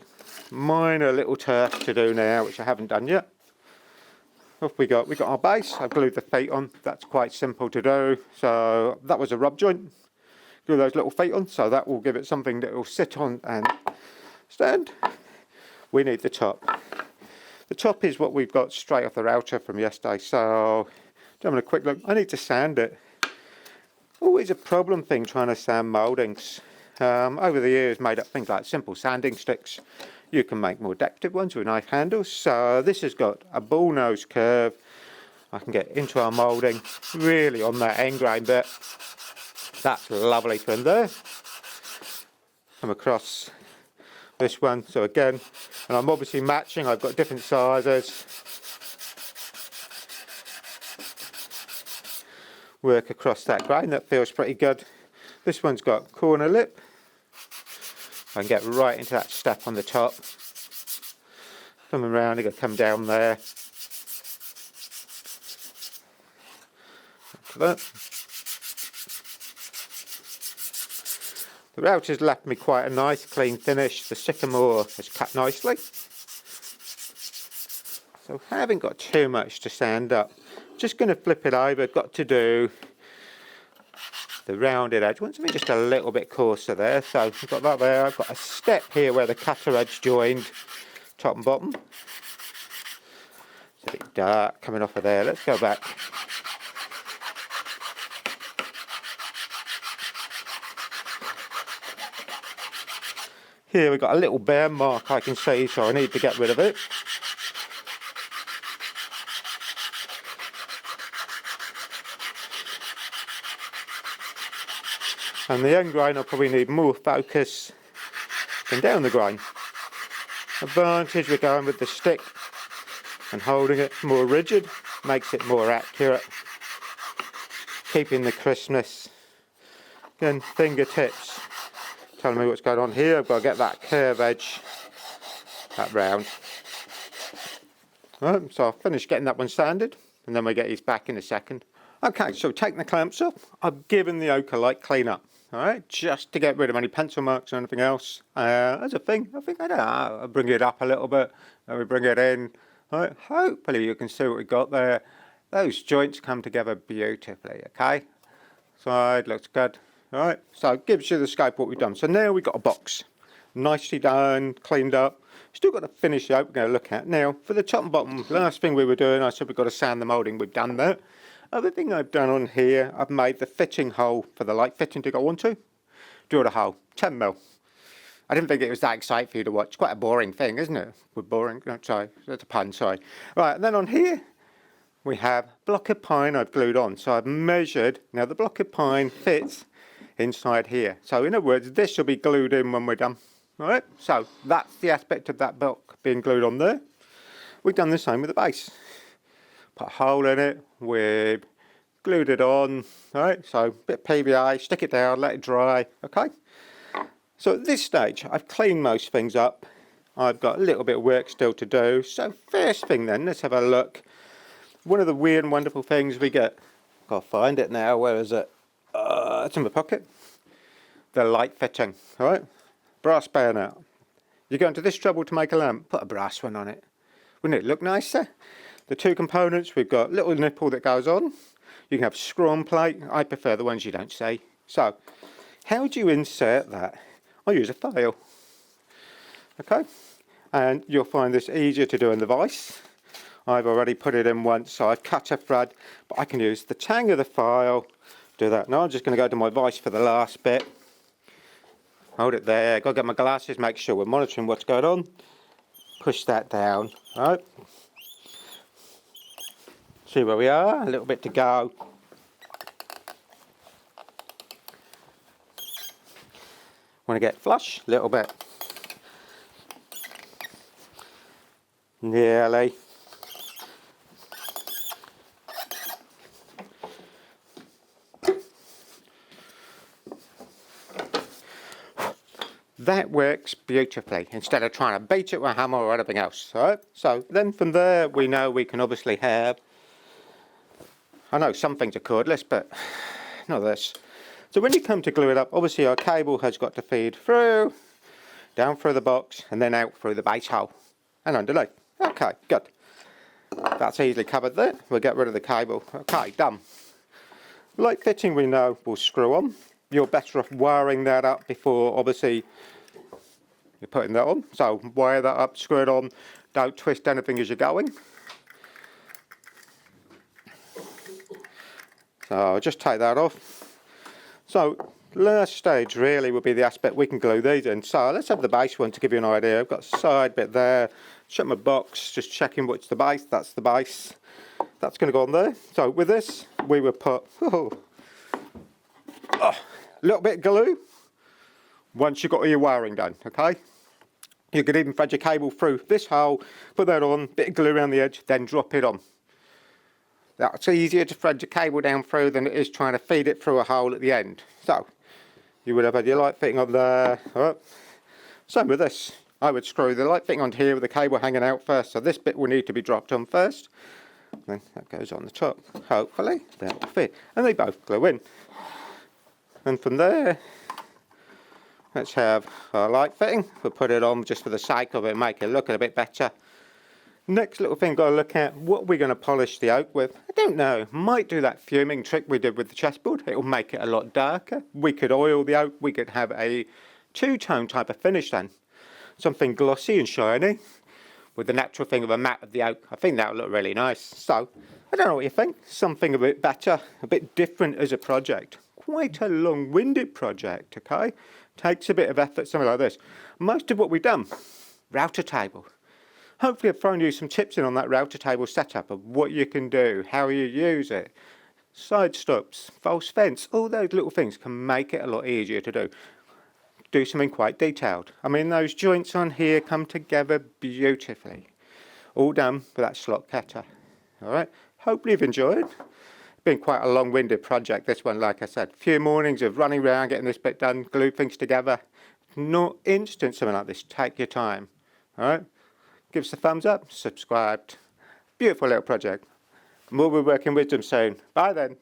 minor little task to do now, which I haven't done yet. What we got our base. I've glued the feet on. That's quite simple to do. So that was a rub joint. Glue those little feet on, so that will give it something that will sit on and stand. We need the top. The top is what we've got straight off the router from yesterday. So having a quick look. I need to sand it. Always a problem thing trying to sand mouldings. Over the years made up things like simple sanding sticks. You can make more decorative ones with knife handles. So this has got a bull nose curve. I can get into our moulding really on that end grain bit. That's lovely from there. Come across this one. So again, and I'm obviously matching. I've got different sizes. Work across that grain. That feels pretty good. This one's got corner lip. I can get right into that step on the top. Come around, I'm going to come down there. Look at that. The router's left me quite a nice clean finish. The sycamore has cut nicely. So I haven't got too much to sand up. Just going to flip it over. Got to do the rounded edge. Want something just a little bit coarser there. So I've got that there. I've got a step here where the cutter edge joined top and bottom. It's a bit dark coming off of there. Let's go back. Here we've got a little bare mark I can see, so I need to get rid of it. And the end grain will probably need more focus than down the grain. Advantage we're going with the stick and holding it more rigid, makes it more accurate. Keeping the crispness. Again, fingertips. Telling me what's going on here. I've got to get that curve edge, that round. Right, so I'll finish getting that one sanded and then we'll get these back in a second. Okay, so taking the clamps off, I've given the ochre light clean up. Alright, just to get rid of any pencil marks or anything else. As a thing, I think I don't know, I'll bring it up a little bit, then we bring it in. Alright, hopefully you can see what we got there. Those joints come together beautifully, okay? Side looks good. Alright, so it gives you the scope of what we've done. So now we've got a box. Nicely done, cleaned up. Still got to finish out, we're going to look at. Now, for the top and bottom, last thing we were doing, I said we've got to sand the moulding, we've done that. Other thing I've done on here, I've made the fitting hole for the light fitting to go onto. Drilled a hole, 10mm. I didn't think it was that exciting for you to watch. It's quite a boring thing, isn't it? We're boring, no, sorry, that's a pun, sorry. Right, and then on here, we have block of pine I've glued on. So I've measured, now the block of pine fits inside here. So in other words, this will be glued in when we're done. Alright, so that's the aspect of that block being glued on there. We've done the same with the base. Put a hole in it, we've glued it on, alright, so a bit PVA, stick it down, let it dry, okay. So at this stage, I've cleaned most things up. I've got a little bit of work still to do. So first thing then, let's have a look. One of the weird and wonderful things we get, I'll find it now, where is it? It's in my pocket. The light fitting, alright, brass bayonet. You're going to this trouble to make a lamp, put a brass one on it. Wouldn't it look nicer? The two components, we've got a little nipple that goes on. You can have screw-on plate. I prefer the ones you don't see. So, how do you insert that? I use a file. Okay, and you'll find this easier to do in the vise. I've already put it in once, so I've cut a thread, but I can use the tang of the file, do that. Now I'm just going to go to my vise for the last bit. Hold it there, got to get my glasses, make sure we're monitoring what's going on. Push that down, right? See where we are, a little bit to go. Want to get flush, a little bit. Nearly. That works beautifully instead of trying to beat it with a hammer or anything else. All right? So then from there we know we can obviously have, I know some things are cordless, but not this. So when you come to glue it up, obviously our cable has got to feed through, down through the box, and then out through the base hole and underneath. Okay, good. That's easily covered there. We'll get rid of the cable. Okay, done. Light fitting we know will screw on. You're better off wiring that up before obviously you're putting that on. So wire that up, screw it on, don't twist anything as you're going. So I'll just take that off. So last stage really will be the aspect we can glue these in. So let's have the base one to give you an idea. I've got a side bit there. Shut my box, just checking what's the base. That's the base. That's going to go on there. So with this we will put a little bit of glue once you've got all your wiring done, okay? You could even thread your cable through this hole, put that on, bit of glue around the edge, then drop it on. That's easier to thread your cable down through than it is trying to feed it through a hole at the end. So, you would have had your light fitting on there. Oh. Same with this. I would screw the light fitting on here with the cable hanging out first. So this bit will need to be dropped on first. Then that goes on the top. Hopefully, that will fit. And they both glue in. And from there, let's have our light fitting. We'll put it on just for the sake of it, make it look a bit better. Next little thing got to look at, what we're going to polish the oak with. I don't know, might do that fuming trick we did with the chessboard. It will make it a lot darker. We could oil the oak, we could have a two-tone type of finish then. Something glossy and shiny with the natural thing of a matte of the oak. I think that will look really nice. So, I don't know what you think. Something a bit better, a bit different as a project. Quite a long-winded project, okay? Takes a bit of effort, something like this. Most of what we've done, router table. Hopefully I've thrown you some tips in on that router table setup of what you can do, how you use it. Side stops, false fence, all those little things can make it a lot easier to do. Do something quite detailed. I mean, those joints on here come together beautifully. All done with that slot cutter. Alright, hopefully you've enjoyed. Been quite a long-winded project, this one, like I said. Few mornings of running around, getting this bit done, glue things together. Not instant, something like this. Take your time. Alright? Give us a thumbs up, subscribe. Beautiful little project. More woodworking wisdom soon. Bye then.